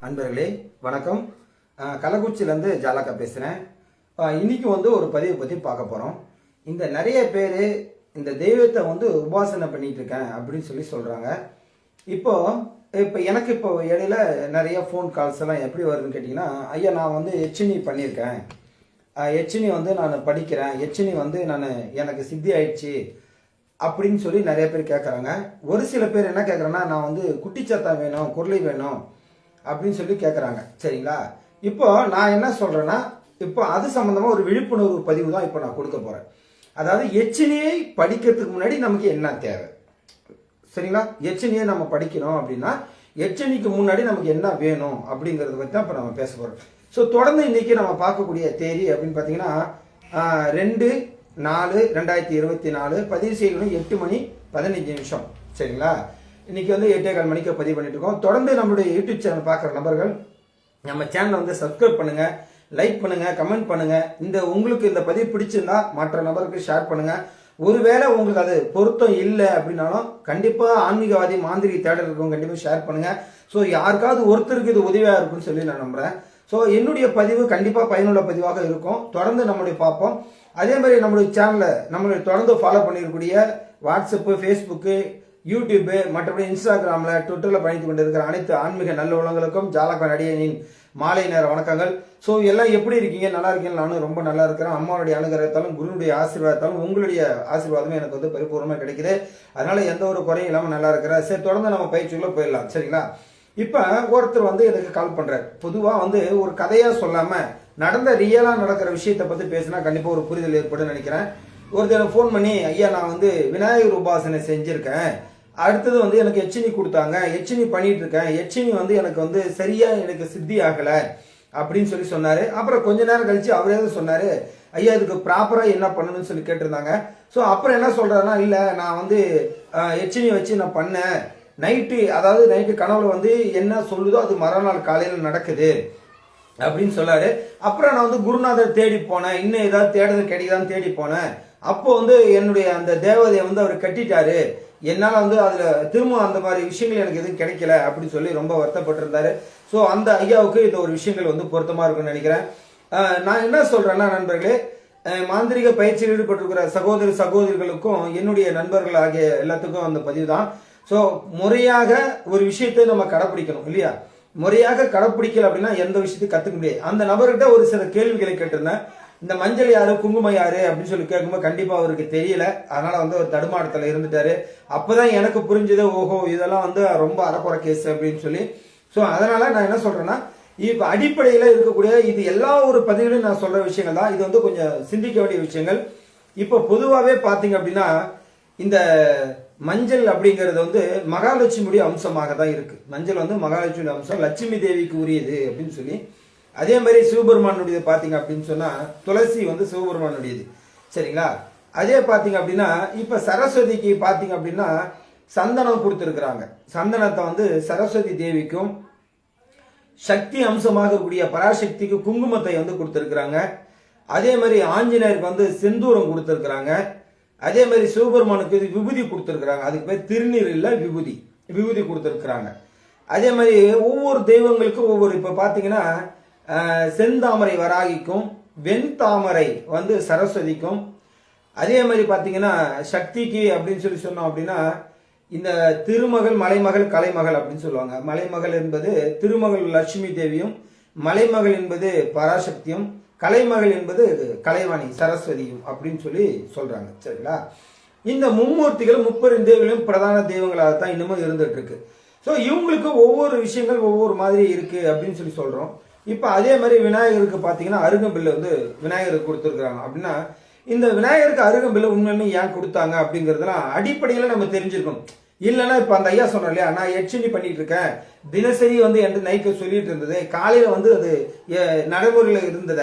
நண்பர்களே வணக்கம். கள்ளக்குறிச்சியிலேருந்து ஜாலக்கா பேசுகிறேன். இன்னைக்கு ஒரு பதிவை பற்றி பார்க்க போகிறோம். இந்த நிறைய பேர் இந்த தெய்வத்தை உபாசனை பண்ணிட்டு இருக்கேன் அப்படின்னு சொல்லி சொல்கிறாங்க. இப்போ எனக்கு இடையில நிறைய ஃபோன் கால்ஸ் எல்லாம் எப்படி வருதுன்னு கேட்டிங்கன்னா, ஐயா நான் எச்சினி பண்ணியிருக்கேன், எச்சினி நான் படிக்கிறேன், எச்சினி நான் எனக்கு சித்தி ஆயிடுச்சு அப்படின்னு சொல்லி நிறைய பேர் கேட்குறாங்க. ஒரு சில பேர் என்ன கேட்குறேன்னா, நான் குட்டிச்சாத்தா வேணும், குரலி வேணும் அப்படின்னு சொல்லி கேட்குறாங்க. சரிங்களா? இப்போ நான் என்ன சொல்றேன்னா, இப்போ அது சம்பந்தமா ஒரு விழிப்புணர்வு பதிவு தான் இப்போ நான் கொடுக்க போறேன். அதாவது எச்சினியை படிக்கிறதுக்கு முன்னாடி நமக்கு என்ன தேவை, சரிங்களா? எச்சினியை நம்ம படிக்கணும் அப்படின்னா எச்சினிக்கு முன்னாடி நமக்கு என்ன வேணும் அப்படிங்கறத பத்தி தான் இப்போ நம்ம பேச போறோம். ஸோ தொடர்ந்து இன்னைக்கு நம்ம பார்க்கக்கூடிய தேதி அப்படின்னு பார்த்தீங்கன்னா 2/4/2024 பதிவு செய்யணும் 8:15. சரிங்களா? இன்னைக்கு 8:15 மணிக்கு பதிவு பண்ணிட்டு இருக்கோம். தொடர்ந்து நம்மளுடைய யூடியூப் சேனல் பார்க்குற நபர்கள் நம்ம சேனலை சப்ஸ்கிரைப் பண்ணுங்க, லைக் பண்ணுங்க, கமெண்ட் பண்ணுங்க. உங்களுக்கு இந்த பதிவு பிடிச்சிருந்தா மற்ற நபருக்கு ஷேர் பண்ணுங்க. ஒருவேளை உங்களுக்கு அது பொருத்தம் இல்லை அப்படின்னாலும் கண்டிப்பா ஆன்மீகவாதி மாந்திரிக தேடல் இருக்கவங்க கண்டிப்பா ஷேர் பண்ணுங்க. ஸோ யாருக்காவது ஒருத்தருக்கு இது உதவியா இருக்குன்னு சொல்லி நான் நம்புறேன். ஸோ என்னுடைய பதிவு கண்டிப்பா பயனுள்ள பதிவாக இருக்கும். தொடர்ந்து நம்மளுடைய பார்ப்போம். அதே மாதிரி நம்மளுடைய சேனலை நம்மளுடைய தொடர்ந்து ஃபாலோ பண்ணிருக்கக்கூடிய வாட்ஸ்அப்பு, ஃபேஸ்புக்கு, யூடியூப், மற்றபடி இன்ஸ்டாகிராம்ல, ட்விட்டர்ல பயணித்து கொண்டிருக்கிற அனைத்து ஆன்மீக நல்ல உலகங்களுக்கும் ஜாலக்கா நடிகனின் மாலை நேர வணக்கங்கள். ஸோ எல்லாம் எப்படி இருக்கீங்க? நல்லா இருக்கீங்க? நானும் ரொம்ப நல்லா இருக்கிறேன். அம்மாவுடைய அனுகிரகத்தாலும் குருனுடைய ஆசீர்வாதத்தாலும் உங்களுடைய ஆசீர்வாதமே எனக்கு பரிபூர்ணமா கிடைக்குது. அதனால எந்த ஒரு குறையும் இல்லாம நல்லா இருக்கிறேன். சரி, தொடர்ந்து நம்ம பயிற்சிக்குள்ள போயிடலாம். சரிங்களா? இப்ப ஒருத்தர் எனக்கு கால் பண்றாரு. பொதுவா ஒரு கதையா சொல்லாம நடந்த ரியலா நடக்கிற விஷயத்தை பத்தி பேசினா கண்டிப்பா ஒரு புரிதல் ஏற்படும் நினைக்கிறேன். ஒருத்தர் போன் பண்ணி, ஐயா நான் விநாயகர் உபாசனை செஞ்சிருக்கேன், அடுத்தது எனக்கு எச்சினி கொடுத்தாங்க, எச்சினி பண்ணிட்டு இருக்கேன், எச்சினி எனக்கு சரியா எனக்கு சித்தி ஆகல அப்படின்னு சொல்லி சொன்னாரு. அப்புறம் கொஞ்ச நேரம் கழிச்சு அவரே சொன்னாரு, ஐயா இதுக்கு ப்ராப்பரா என்ன பண்ணணும்னு சொல்லி கேட்டிருந்தாங்க. ஸோ அப்புறம் என்ன சொல்றாருன்னா, இல்ல நான் எச்சினி வச்சு நான் பண்ணேன், அதாவது நைட்டு கனவுல என்ன சொல்லுதோ அது மறுநாள் காலையில நடக்குது அப்படின்னு சொல்லாரு. அப்புறம் நான் குருநாதர் தேடி போனேன், இன்னும் ஏதாவது தேடுதல் கிடைக்குதான்னு தேடி போனேன். அப்போ என்னுடைய அந்த தேவதையை அவர் கட்டிட்டாரு, என்னால அதுல திரும்ப அந்த மாதிரி விஷயங்கள் எனக்கு எதுவும் கிடைக்கல அப்படின்னு சொல்லி ரொம்ப வருத்தப்பட்டு இருந்தாரு. ஸோ அந்த ஐயாவுக்கு இந்த ஒரு விஷயங்கள் பொருத்தமா இருக்கும்னு நினைக்கிறேன். நான் என்ன சொல்றேன்னா, நண்பர்களே, மாந்திரிக பயிற்சியில் ஈடுபட்டிருக்கிற சகோதர சகோதரிகளுக்கும் என்னுடைய நண்பர்கள் ஆகிய எல்லாத்துக்கும் அந்த பதிவு தான். ஸோ முறையாக ஒரு விஷயத்தை நம்ம கடைப்பிடிக்கணும் இல்லையா? முறையாக கடைப்பிடிக்கல அப்படின்னா எந்த விஷயத்தையும் கத்துக்க முடியாது. அந்த நபர்கிட்ட ஒரு சில கேள்விகளை கேட்டிருந்தேன். இந்த மஞ்சள் யாரு, குங்குமம் யாரு அப்படின்னு சொல்லி கேட்கும்போது கண்டிப்பா அவருக்கு தெரியல. அதனால ஒரு தடுமாற்றத்துல இருந்துட்டாரு. அப்பதான் எனக்கு புரிஞ்சது, ஓஹோ இதெல்லாம் ரொம்ப அறக்குறை கேஸ் அப்படின்னு சொல்லி. ஸோ அதனால நான் என்ன சொல்றேன்னா, இப்ப அடிப்படையில இருக்கக்கூடிய இது எல்லா ஒரு பதிவுலையும் நான் சொல்ற விஷயங்கள் தான். இது கொஞ்சம் சிந்திக்க வேண்டிய விஷயங்கள். இப்ப பொதுவாகவே பாத்தீங்க அப்படின்னா, இந்த மஞ்சள் அப்படிங்கிறது மகாலட்சுமியுடைய அம்சமாக தான் இருக்கு. மஞ்சள் மகாலட்சுமியுடைய அம்சம், லட்சுமி தேவிக்கு உரியது அப்படின்னு சொல்லி. அதே மாதிரி சிவபெருமானுடைய பாத்தீங்க அப்படின்னு சொன்னா துளசி சிவபெருமானுடையது. சரிங்களா? அதே பாத்தீங்க அப்படின்னா இப்ப சரஸ்வதிக்கு பாத்தீங்க அப்படின்னா சந்தனம் கொடுத்திருக்கிறாங்க. சந்தனத்தை சரஸ்வதி தேவிக்கும், சக்தி அம்சமாக கூடிய பராசக்திக்கு குங்குமத்தை கொடுத்திருக்கிறாங்க. அதே மாதிரி ஆஞ்சநேயருக்கு செந்தூரம் கொடுத்திருக்கிறாங்க. அதே மாதிரி சிவபெருமானுக்கு விபூதி கொடுத்திருக்கிறாங்க. அதுக்கு பேர் திருநீர் இல்ல, விபூதி கொடுத்திருக்கிறாங்க. அதே மாதிரி ஒவ்வொரு தெய்வங்களுக்கும் ஒவ்வொரு, இப்ப பாத்தீங்கன்னா செந்தாமரை வராகிக்கும், வெண்தாமரை சரஸ்வதிக்கும், அதே மாதிரி பாத்தீங்கன்னா சக்திக்கு அப்படின்னு சொல்லி சொன்னோம் அப்படின்னா இந்த திருமகள், மலைமகள், கலைமகள் அப்படின்னு சொல்லுவாங்க. மலைமகள் என்பது திருமகள் லட்சுமி தேவியும், மலைமகள் என்பது பராசக்தியும், கலைமகள் என்பது கலைவாணி சரஸ்வதியும் அப்படின்னு சொல்லி சொல்றாங்க. சரிங்களா? இந்த மும்மூர்த்திகள் 30 தேவிகளும் பிரதான தெய்வங்களாகத்தான் இன்னமும் இருந்துட்டு இருக்கு. ஸோ இவங்களுக்கு ஒவ்வொரு விஷயங்கள் ஒவ்வொரு மாதிரி இருக்கு அப்படின்னு சொல்லி சொல்றோம். இப்ப அதே மாதிரி விநாயகருக்கு பாத்தீங்கன்னா அருகம்பில்லு விநாயகருக்கு கொடுத்துருக்காங்க. அப்படின்னா இந்த விநாயகருக்கு அருகம்பில்லு உண்மையுமே ஏன் கொடுத்தாங்க அப்படிங்கறதெல்லாம் அடிப்படையில நம்ம தெரிஞ்சிருக்கணும். இல்லைன்னா இப்ப அந்த ஐயா சொன்ன இல்லையா, நான் எச்சினி பண்ணிட்டு இருக்கேன், தினசரி என்று நைட்டு சொல்லிட்டு இருந்தது, காலையில அது நடைமுறையில இருந்தத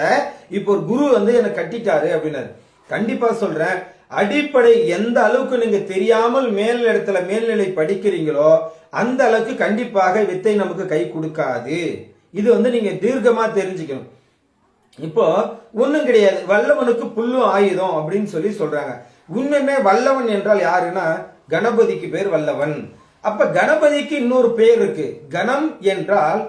இப்போ ஒரு குரு எனக்கு கட்டிட்டாரு அப்படின்னாரு. கண்டிப்பா சொல்றேன், அடிப்படை எந்த அளவுக்கு நீங்க தெரியாமல் மேல்நிலை படிக்கிறீங்களோ அந்த அளவுக்கு கண்டிப்பாக வித்தை நமக்கு கை கொடுக்காது. இது நீங்க தீர்க்கமா தெரிஞ்சுக்கணும். இப்போ ஒண்ணும் கிடையாது, வல்லவனுக்கு புல்லும் ஆயுதம் அப்படின்னு சொல்லி சொல்றாங்க. உண்மையுமே வல்லவன் என்றால் யாருன்னா கணபதிக்கு பேர் வல்லவன். அப்ப கணபதிக்கு இன்னொரு பேர் இருக்கு. கணம் என்றால்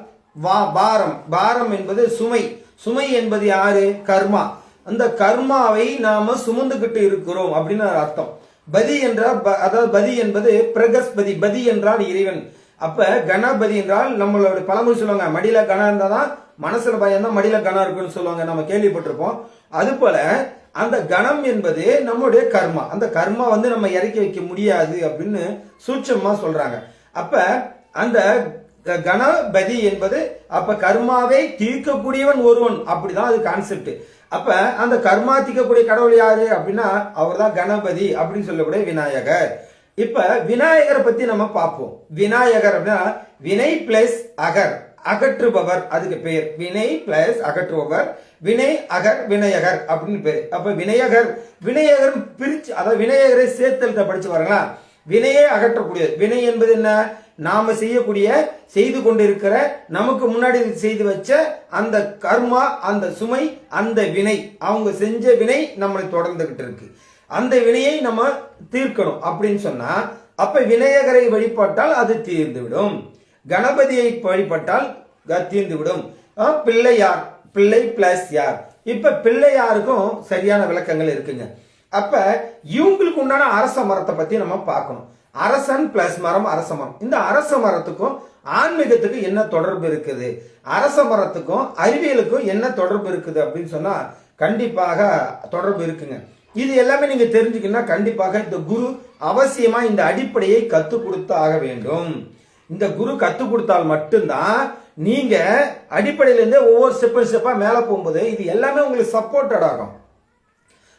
பாரம், பாரம் என்பது சுமை, சுமை என்பது யாரு? கர்மா. அந்த கர்மாவை நாம சுமந்துகிட்டு இருக்கிறோம் அப்படின்னு அர்த்தம். பதி என்றால் அதாவது பதி என்பது பிரகஸ்பதி, பதி என்றால் இறைவன். அப்ப கணபதி என்றால் நம்மளோட பழமொழி சொல்லுவாங்க, மடியில கணம் இருந்தாதான் மனசுல பயம் தான் மடியில கணம் இருக்குன்னு சொல்லுவாங்க, நம்ம கேள்விப்பட்டிருப்போம். அது போல அந்த கணம் என்பது நம்முடைய கர்மா. அந்த கர்மா நம்ம இறக்கி வைக்க முடியாது அப்படின்னு சூட்சமா சொல்றாங்க. அப்ப அந்த கணபதி என்பது அப்ப கர்மாவை தீர்க்கக்கூடியவன் ஒருவன், அப்படிதான் அது கான்செப்ட். அப்ப அந்த கர்மா தீர்க்கக்கூடிய கடவுள் யாரு அப்படின்னா அவர் தான் கணபதி அப்படின்னு சொல்லக்கூடிய விநாயகர். இப்ப விநாயகரை பத்தி நம்ம பார்ப்போம். விநாயகர் அப்படின்னா வினை பிளஸ் அகர், அகற்றுபவர், அதுக்கு பேர் வினை பிளஸ் அகற்றுபவர், வினை அகர் விநாயகர் அப்படின்னு பேரு. அப்ப விநாயகர், விநாயகர் பிரிச்சு, அதாவது விநாயகரை சேர்த்தல் படிச்சு வரங்களா. வினையை அகற்றக்கூடியது. வினை என்பது என்ன? நாம செய்யக்கூடிய, செய்து கொண்டிருக்கிற, நமக்கு முன்னாடி செய்து வச்ச அந்த கர்மா, அந்த சுமை, அந்த வினை, அவங்க செஞ்ச வினை நம்மளை தொடர்ந்துகிட்டு இருக்கு. அந்த வினையை நம்ம தீர்க்கணும் அப்படின்னு சொன்னா அப்ப விநாயகரை வழிபட்டால் அது தீர்ந்துவிடும். கணபதியை வழிபட்டால் தீர்ந்துவிடும். பிள்ளையார், பிள்ளை பிளஸ் யார். இப்ப பிள்ளையாருக்கும் சரியான விளக்கங்கள் இருக்குங்க. அப்ப இவங்களுக்கு உண்டான அரச மரத்தை பத்தி நம்ம பார்க்கணும். அரசன் பிளஸ் மரம், அரச மரம். இந்த அரச மரத்துக்கும் ஆன்மீகத்துக்கும் என்ன தொடர்பு இருக்குது, அரச மரத்துக்கும் அறிவியலுக்கும் என்ன தொடர்பு இருக்குது அப்படின்னு சொன்னா கண்டிப்பாக தொடர்பு இருக்குங்க. இது எல்லாமே நீங்க தெரிஞ்சுக்கணும்னா கண்டிப்பாக இந்த குரு அவசியமா இந்த அடிப்படையை கத்துக் கொடுத்து ஆக வேண்டும். இந்த குரு கத்துக் கொடுத்தால் மட்டும்தான் நீங்க அடிப்படையில இருந்து ஒவ்வொரு ஸ்டெப்பா மேல போகும்போது இது எல்லாமே உங்களுக்கு சப்போர்ட்டட் ஆகும்.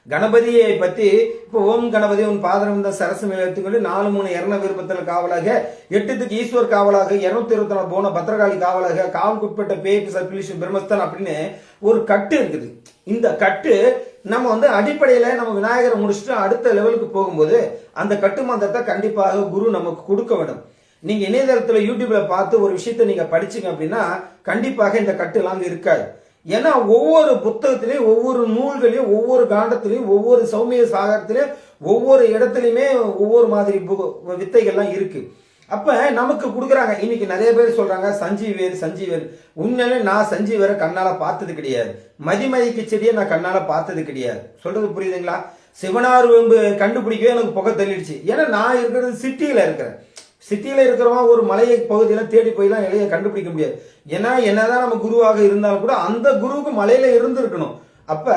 கணபதியை பத்தி இப்போ ஓம் கணபதி உன் பாதரம் இந்த சரசு மேல எடுத்துக்கொண்டு 4-3 விருப்பத்தில் காவலாக, 8த்துக்கு ஈஸ்வர் காவலாக, 224 போன பத்திரகாளி காவலாக, காவல்குட்பட்ட பேய் சர்க்குலேஷன் பிரம்மஸ்தான் அப்படின்னு ஒரு கட்டு இருக்குது. இந்த கட்டு நம்ம அடிப்படையில நம்ம விநாயகரை முடிச்சுட்டு அடுத்த லெவலுக்கு போகும்போது அந்த கட்டு மந்திரத்தை கண்டிப்பாக குரு நமக்கு கொடுக்க வேண்டும். நீங்க இணையதளத்துல யூடியூப்ல பார்த்து ஒரு விஷயத்தை நீங்க படிச்சீங்க அப்படின்னா கண்டிப்பாக இந்த கட்டு எல்லாம் இருக்காது. ஏன்னா ஒவ்வொரு புத்தகத்திலையும், ஒவ்வொரு நூல்களையும், ஒவ்வொரு காண்டத்திலையும், ஒவ்வொரு சௌமிய சாகரத்திலையும், ஒவ்வொரு இடத்துலையுமே ஒவ்வொரு மாதிரி வித்தைகள்லாம் இருக்கு. அப்ப நமக்கு கொடுக்குறாங்க. இன்னைக்கு நிறைய பேர் சொல்றாங்க சஞ்சீவேர் சஞ்சீவேர். உண்மையிலே நான் சஞ்சீவேரை கண்ணால பார்த்தது கிடையாது. மதிமதிக்கு செடியை நான் கண்ணால பார்த்தது கிடையாது. சொல்றது புரியுதுங்களா? சிவனார் வெம்பு கண்டுபிடிக்கவே எனக்கு புகை தள்ளிடுச்சு. ஏன்னா நான் இருக்கிறது சிட்டியில இருக்கிறேன். சிட்டியில இருக்கிறவங்க ஒரு மலையை பகுதியில தேடி போய்லாம் இலையை கண்டுபிடிக்க முடியாது. ஏன்னா என்னதான் நம்ம குருவாக இருந்தாலும் கூட அந்த குருவுக்கு மலையில இருந்திருக்கணும். அப்ப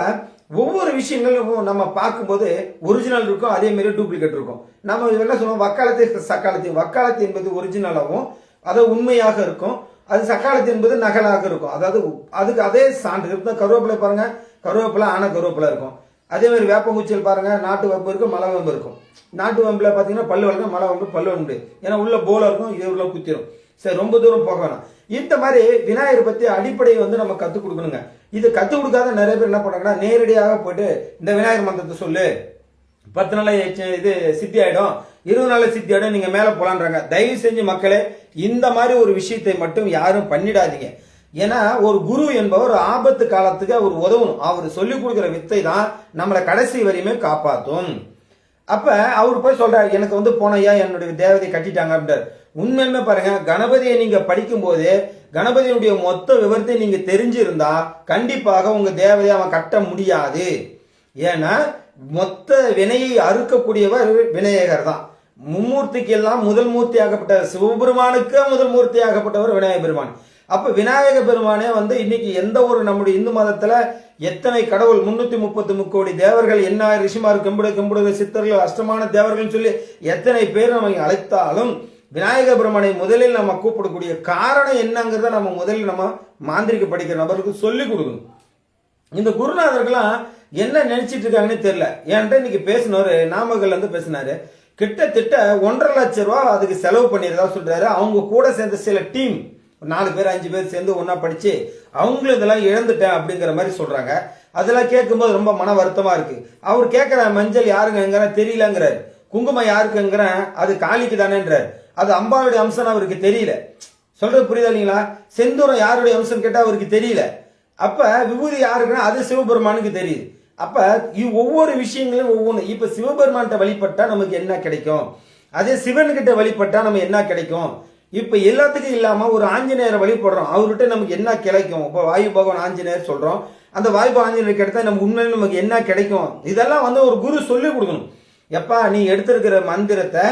ஒவ்வொரு விஷயங்களும் நம்ம பார்க்கும்போது ஒரிஜினல் இருக்கும், அதே மாதிரி டூப்ளிகேட் இருக்கும். நம்ம என்ன சொல்லுவோம், வக்காலத்தை சக்காலத்தை. வக்காலத்து என்பது ஒரிஜினலாகவும் அது உண்மையாக இருக்கும், அது சக்காலத்து என்பது நகலாக இருக்கும். அதாவது அதுக்கு அதே சான்று இருக்கும். கருவேப்பிலை பாருங்க, கருவேப்பிலை ஆன கருவேப்பிலை இருக்கும். அதே மாதிரி வேப்பங்குச்சியில் பாருங்க, நாட்டு வேம்பு இருக்கும், மலை வேம்பு இருக்கும். நாட்டு வேம்புல பாத்தீங்கன்னா பல்லு வளர்க்கும், மலை வேம்பு பல்லு வளர்க்க முடியாது. ஏன்னா உள்ள போல இருக்கும், இது உள்ள குத்திரும். சரி, ரொம்ப தூரம் போக வேணாம். இந்த மாதிரி விநாயகர் பத்தி அடிப்படையை நம்ம கத்துக் கொடுக்கணுங்க. இது கத்துக் கொடுக்காத நிறைய பேர் என்ன பண்றாங்கன்னா நேரடியாக போயிட்டு இந்த விநாயகர் மந்திரத்தை சொல்லு, 10 நாள் இது சித்தி ஆயிடும், 20 நாள் சித்தி ஆயிடும், நீங்க மேல போலான்றாங்க. தயவு செஞ்சு மக்களே இந்த மாதிரி ஒரு விஷயத்தை மட்டும் யாரும் பண்ணிடாதீங்க. ஏன்னா ஒரு குரு என்பவர் ஆபத்து காலத்துக்கு அவர் உதவணும். அவர் சொல்லிக் கொடுக்கிற வித்தை தான் நம்மளை கடைசி வரையுமே காப்பாற்றும். அப்ப அவர் போய் சொல்றாரு, எனக்கு போனையா என்னுடைய தேவதை கட்டிட்டாங்க அப்படின்றார். உண்மையுமே பாருங்க, கணபதியை நீங்க படிக்கும் போது கணபதியுடைய மொத்த விவரத்தை நீங்க தெரிஞ்சிருந்தா கண்டிப்பாக உங்க தேவதையை அவன் கட்ட முடியாது. ஏன்னா மொத்த வினையை அறுக்கக்கூடியவர் விநாயகர் தான். மும்மூர்த்திக்கு எல்லாம் முதல் மூர்த்தி ஆகப்பட்டவர், சிவபெருமானுக்கு முதல் மூர்த்தி ஆகப்பட்டவர் விநாயகர் பெருமான். அப்ப விநாயக பெருமானே இன்னைக்கு எந்த ஒரு நம்முடைய இந்து மதத்துல எத்தனை கடவுள் 333 கோடி தேவர்கள், என்ன ரிஷிமார், கெம்புடு சித்தர்கள், அஷ்டமான தேவர்கள் சொல்லி எத்தனை பேர் நம்ம அழைத்தாலும் விநாயக பெருமானை முதலில் நம்ம கூப்பிடக்கூடிய காரணம் என்னங்கிறத நம்ம முதலில் நம்ம மாந்திரிக படிக்கிற நபருக்கு சொல்லி கொடுக்கணும். இந்த குருநாதர்கள்லாம் என்ன நினைச்சிட்டு இருக்காங்கன்னு தெரியல. ஏன்ட்டு இன்னைக்கு பேசினவர் நாமக்கல்ல பேசினாரு, கிட்டத்தட்ட 1.5 லட்சம் ரூபாய் அதுக்கு செலவு பண்ணிருந்தா சொல்றாரு. அவங்க கூட சேர்ந்த சில டீம் 4 பேர் 5 பேர் சேர்ந்து ஒன்னா படிச்சு அவங்களும் இதெல்லாம் இழந்துட்டேன் அப்படிங்கிற மாதிரி சொல்றாங்க. அதெல்லாம் கேட்கும்போது ரொம்ப மன வருத்தமா இருக்கு. அவர் கேட்கிற மஞ்சள் யாருங்க தெரியலங்கிறார், குங்குமம் யாருக்குங்கிற அது காளிக்கு தானேன்றார், அது அம்பாவுடைய அம்சம் அவருக்கு தெரியல. சொல்றது புரியுதா இல்லைங்களா? செந்தூரம் யாருடைய அம்சம் கேட்டா அவருக்கு தெரியல. அப்ப விபூதி யாருக்குன்னா அது சிவபெருமானுக்கு தெரியுது. அப்ப ஒவ்வொரு விஷயங்களும் ஒவ்வொன்று. இப்ப சிவபெருமான்கிட்ட வழிபட்டா நமக்கு என்ன கிடைக்கும், அதே சிவன் கிட்ட வழிபட்டா நம்ம என்ன கிடைக்கும், இப்ப எல்லாத்துக்கும் இல்லாம ஒரு ஆஞ்சநேயரை வழிபடுறோம், அவர்கிட்ட நமக்கு என்ன கிடைக்கும்? இப்போ வாயு பகவான் ஆஞ்சநேயர் சொல்றோம், அந்த வாயு ஆஞ்சநேயர் கிடைத்தா நம்ம உண்மையில நமக்கு என்ன கிடைக்கும்? இதெல்லாம் வந்து ஒரு குரு சொல்லி கொடுக்கணும். எப்பா நீ எடுத்திருக்கிற மந்திரத்தை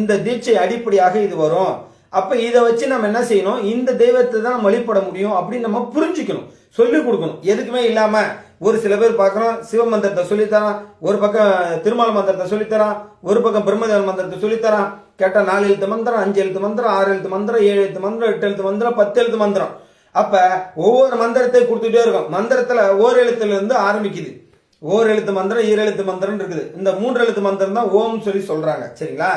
இந்த தீட்சை அடிப்படையாக இது வரும், அப்ப இதை வச்சு நம்ம என்ன செய்யணும், இந்த தெய்வத்தை தான் வழிபட முடியும் அப்படின்னு நம்ம புரிஞ்சுக்கணும், சொல்லிக் கொடுக்கணும். எதுக்குமே இல்லாம ஒரு சில பேர் பார்க்கறோம், சிவ மந்திரத்தை சொல்லித்தரான், ஒரு பக்கம் திருமால் மந்திரத்தை சொல்லித்தரான், ஒரு பக்கம் பிரம்மதேவன் மந்திரத்தை சொல்லித்தரான். கேட்டா 4 எழுத்து மந்திரம், 5 எழுத்து மந்திரம், 6 எழுத்து மந்திரம், 7 எழுத்து மந்திரம், 8 எழுத்து மந்திரம், 10 எழுத்து மந்திரம். அப்ப ஒவ்வொரு மந்திரத்தை கொடுத்துட்டே இருக்கும். மந்திரத்துல ஓர் எழுத்துல இருந்து ஆரம்பிக்குது. ஓர் எழுத்து மந்திரம், 2 எழுத்து மந்திரம் இருக்குது. இந்த 3 எழுத்து மந்திரம் தான் ஓம் சொல்லி சொல்றாங்க. சரிங்களா?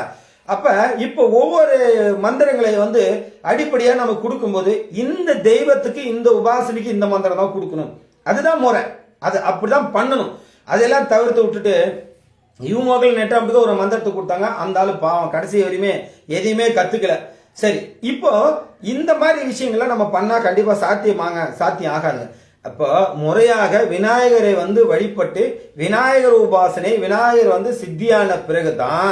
அப்ப இப்ப ஒவ்வொரு மந்திரங்களை வந்து அடிப்படையா நம்ம கொடுக்கும்போது இந்த தெய்வத்துக்கு இந்த உபாசனைக்கு இந்த மந்திரம் தான் கொடுக்கணும், அதுதான் முறை. அது அப்படிதான் பண்ணணும். அதெல்லாம் தவிர்த்து விட்டுட்டு இவங்க நெட்டாம்புக்கு ஒரு மந்திரத்தை கொடுத்தாங்க, அந்த ஆளு பாவம் கடைசி வரையுமே எதையுமே கத்துக்கல. சரி, இப்போ இந்த மாதிரி விஷயங்கள்லாம் நம்ம பண்ணா கண்டிப்பா சாத்தியம் ஆகாது. அப்போ முறையாக விநாயகரை வந்து வழிபட்டு விநாயகர் உபாசனை, விநாயகர் வந்து சித்தியான பிறகுதான்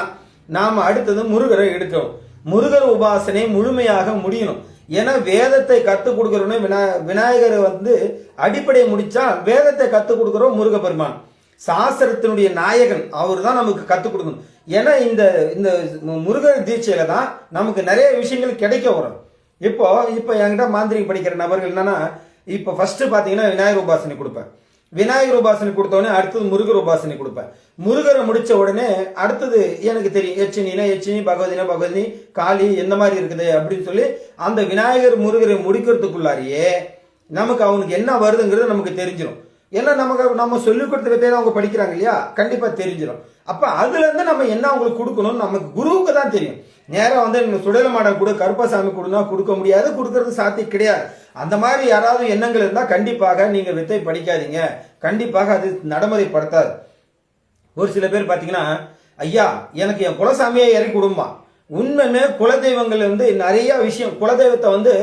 நாம அடுத்தது முருகரை எடுக்கணும். முருகர் உபாசனை முழுமையாக முடியணும். ஏன்னா வேதத்தை கத்துக் கொடுக்கறோன்னு விநாயகரை வந்து அடிப்படை முடிச்சா வேதத்தை கத்துக் கொடுக்கிறோம் முருக பெருமான், சாஸ்திரத்தினுடைய நாயகன், அவர் தான் நமக்கு கத்துக் கொடுக்கணும். ஏன்னா இந்த இந்த முருகர் தீட்சையில தான் நமக்கு நிறைய விஷயங்கள் கிடைக்க வரும். இப்போ என்கிட்ட மாந்திரிகம் படிக்கிற நபர்கள் என்னன்னா, இப்போ ஃபர்ஸ்ட் பாத்தீங்கன்னா விநாயகர் உபாசனை கொடுப்பேன், விநாயகர் உபாசனை கொடுத்த உடனே அடுத்தது முருகர் உபாசனை கொடுப்பேன். முருகரை முடிச்ச உடனே அடுத்தது எனக்கு தெரியும் எச்சினி, பகவதினி, காளி எந்த மாதிரி இருக்குது அப்படின்னு சொல்லி அந்த விநாயகர் முருகரை முடிக்கிறதுக்குள்ளாரியே நமக்கு அவனுக்கு என்ன வருதுங்கிறது நமக்கு தெரிஞ்சிடும். ஏன்னா நம்ம சொல்லிக் கொடுத்த வித்தையில அவங்க படிக்கிறாங்க இல்லையா, கண்டிப்பா தெரிஞ்சிடும். அப்ப அதுல இருந்து நம்ம என்ன அவங்களுக்கு கொடுக்கணும் நமக்கு குருவுக்கு தான் தெரியும். நேரம் வந்து சுடல மாடம் கொடு, கருப்பசாமி கொடுனா கொடுக்க முடியாது, கொடுக்கறது சாத்தியம் கிடையாது. அந்த மாதிரி யாராவது எண்ணங்கள் இருந்தா கண்டிப்பாக நீங்க வித்தை படிக்காதீங்க, கண்டிப்பாக அது நடைமுறைப்படுத்தாது. ஒரு சில பேர் பாத்தீங்கன்னா, ஐயா எனக்கு என் குலசாமியை இறக்கி கொடுமா. உண்மையுமே குலதெய்வங்கள் வந்து நிறைய விஷயம், குலதெய்வத்தை வந்து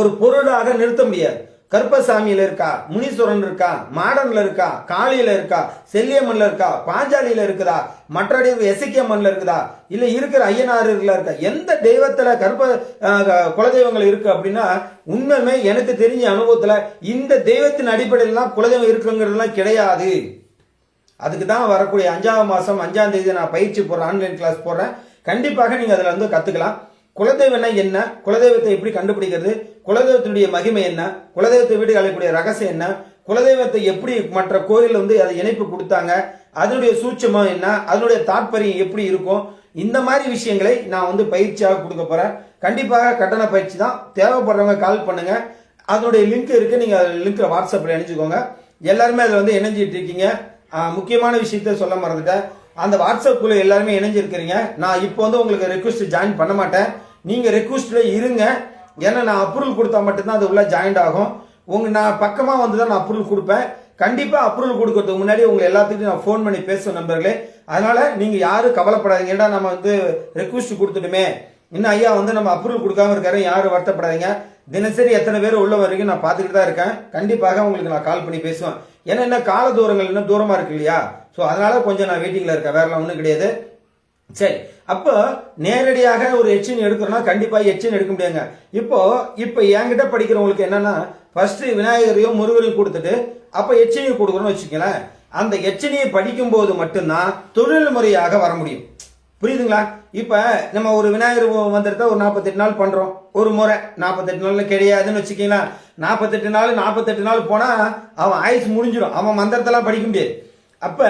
ஒரு பொருளாக நிறுத்த முடியாது. கருப்பசாமியில இருக்கா, முனீஸ்வரன் இருக்கா, மாடன்ல இருக்கா, காளியில இருக்கா, செல்லியம்மன்ல இருக்கா, பாஞ்சாலியில இருக்குதா, மற்ற எசக்கியம்மன்ல இருக்குதா, இல்ல இருக்கிற ஐயனாறுல இருக்கா, எந்த தெய்வத்துல குலதெய்வங்கள் இருக்கு அப்படின்னா உண்மையுமே எனக்கு தெரிஞ்ச அனுபவத்துல இந்த தெய்வத்தின் அடிப்படையில் தான் குலதெய்வம் இருக்குங்கிறதுலாம் கிடையாது. அதுக்கு தான் வரக்கூடிய 5ஆம் மாசம் 5ஆம் தேதி நான் பயிற்சி போடுறேன், ஆன்லைன் கிளாஸ் போடுறேன். கண்டிப்பாக நீங்க அதுல வந்து கத்துக்கலாம். குலதெய்வம்னா என்ன, குலதெய்வத்தை எப்படி கண்டுபிடிக்கிறது, குலதெய்வத்தினுடைய மகிமை என்ன, குலதெய்வத்தை வீடு அழைக்கக்கூடிய ரகசியம் என்ன, குலதெய்வத்தை எப்படி மற்ற கோயில் வந்து அதை இணைப்பு கொடுத்தாங்க, அதனுடைய சூட்சமம் என்ன, அதனுடைய தாற்பயம் எப்படி இருக்கும், இந்த மாதிரி விஷயங்களை நான் வந்து பயிற்சியாக கொடுக்க போறேன். கண்டிப்பாக கட்டண பயிற்சி தான். தேவைப்படுறவங்க கால் பண்ணுங்க, அதனுடைய லிங்க் இருக்கு, நீங்க லிங்க் வாட்ஸ்அப்ல இணைஞ்சுக்கோங்க. எல்லாருமே அதுல வந்து இணைஞ்சிட்டு இருக்கீங்க. முக்கியமான விஷயத்த சொல்ல மறந்துட்டேன், அந்த வாட்ஸ்அப் குள்ள எல்லாருமே இணைஞ்சிருக்கிறீங்க. நான் இப்போ வந்து உங்களுக்கு ரெக்வஸ்ட் ஜாயின் பண்ண மாட்டேன், நீங்க ரெக்வஸ்ட்ல இருங்க. ஏன்னா நான் அப்ரூவல் கொடுத்தா மட்டும்தான் அது உள்ள ஜாயின் ஆகும். நான் பக்கமா வந்து தான் நான் அப்ரூவல் கொடுப்பேன். கண்டிப்பா அப்ரூவல் கொடுக்கறதுக்கு முன்னாடி உங்க எல்லாத்துக்கும் நான் ஃபோன் பண்ணி பேசுவேன் நண்பர்களே. அதனால நீங்க யாரும் கவலைப்படாதீங்க. ஏன்னா நம்ம வந்து ரெக்வஸ்ட் கொடுத்துட்டுமே இன்னும் ஐயா வந்து நம்ம அப்ரூவல் கொடுக்காம இருக்காரு, யாரும் வருத்தப்படாதீங்க. தினசரி எத்தனை பேர் உள்ள வரைக்கும் நான் பார்த்துக்கிட்டு தான் இருக்கேன். கண்டிப்பாக உங்களுக்கு நான் கால் பண்ணி பேசுவேன். ஏன்னா என்ன கால தூரங்கள் இன்னும் தூரமா இருக்கு இல்லையா, ஸோ அதனால கொஞ்சம் நான் வெயிட்டிங்ல இருக்கேன், வேறலாம் ஒன்றும் கிடையாது. சரி, அப்போ நேரடியாக ஒரு எச்சின் எடுக்கிறோம்னா கண்டிப்பா எச்சின் எடுக்க முடியாங்க. இப்போ என்கிட்ட படிக்கிறவங்களுக்கு என்னன்னா, ஃபர்ஸ்ட் விநாயகரையும் முருகரையும் கொடுத்துட்டு அப்ப எச்சினியை கொடுக்குறோம்னு வச்சுக்கங்களேன். அந்த எச்சினியை படிக்கும் போது மட்டும்தான் தொழில் முறையாக வர முடியும். புரியுதுங்களா? இப்ப நம்ம ஒரு விநாயகர் மந்திரத்தை ஒரு 48 நாள் பண்றோம், ஒரு முறை 48 நாள்ல கிடையாதுன்னு வச்சுக்கீங்களா. 48 நாள் போனா அவன் ஆயுசு முடிஞ்சிடும், அவன் மந்திரத்தெல்லாம் படிக்க முடியாது. அப்ப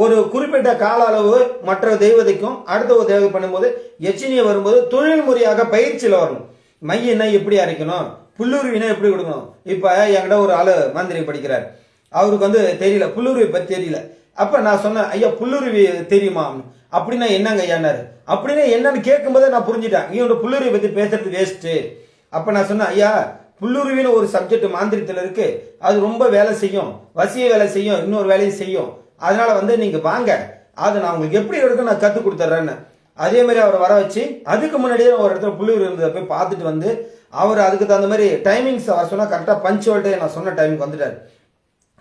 ஒரு குறிப்பிட்ட கால அளவு மற்ற தெய்வத்தைக்கும் அடுத்த ஒரு தெய்வம் பண்ணும்போது எச்சினியை வரும்போது தொழில் முறையாக பயிற்சியில வரணும். மையினா எப்படி அரைக்கணும், புல்லுருவினா எப்படி கொடுக்கணும். இப்ப என்கிட்ட ஒரு ஆளு மந்திரி படிக்கிறார், அவருக்கு வந்து தெரியல, புல்லுருவி பத்தி தெரியல. அப்ப நான் சொன்னேன், ஐயா புல்லுருவி தெரியுமா அப்படின்னா என்னங்க ஐயானாரு. அப்படின்னா என்னன்னு கேட்கும்போதே நான் புரிஞ்சுட்டேன், இவனோட புல்லுருவி பத்தி பேசுறது வேஸ்ட். அப்ப நான் சொன்னேன், ஐயா புல்லுருவின்னு ஒரு சப்ஜெக்ட் மாந்திரத்தில் இருக்கு, அது ரொம்ப வேலை செய்யும், வசிய வேலை செய்யும், இன்னொரு வேலையும் செய்யும். அதனால வந்து நீங்க வாங்க, அதை நான் உங்களுக்கு எப்படி எடுக்க நான் கத்து கொடுத்துட்றேன்னு. அதே மாதிரி அவரை வர வச்சு அதுக்கு முன்னாடியே ஒரு இடத்துல புல்லுருவி இருந்ததை போய் பார்த்துட்டு வந்து அவர் அதுக்கு தகுந்த மாதிரி டைமிங்ஸ் அவர் சொன்னா கரெக்டா பஞ்சுவாலிட்டியா நான் சொன்ன டைமுக்கு வந்துட்டாரு.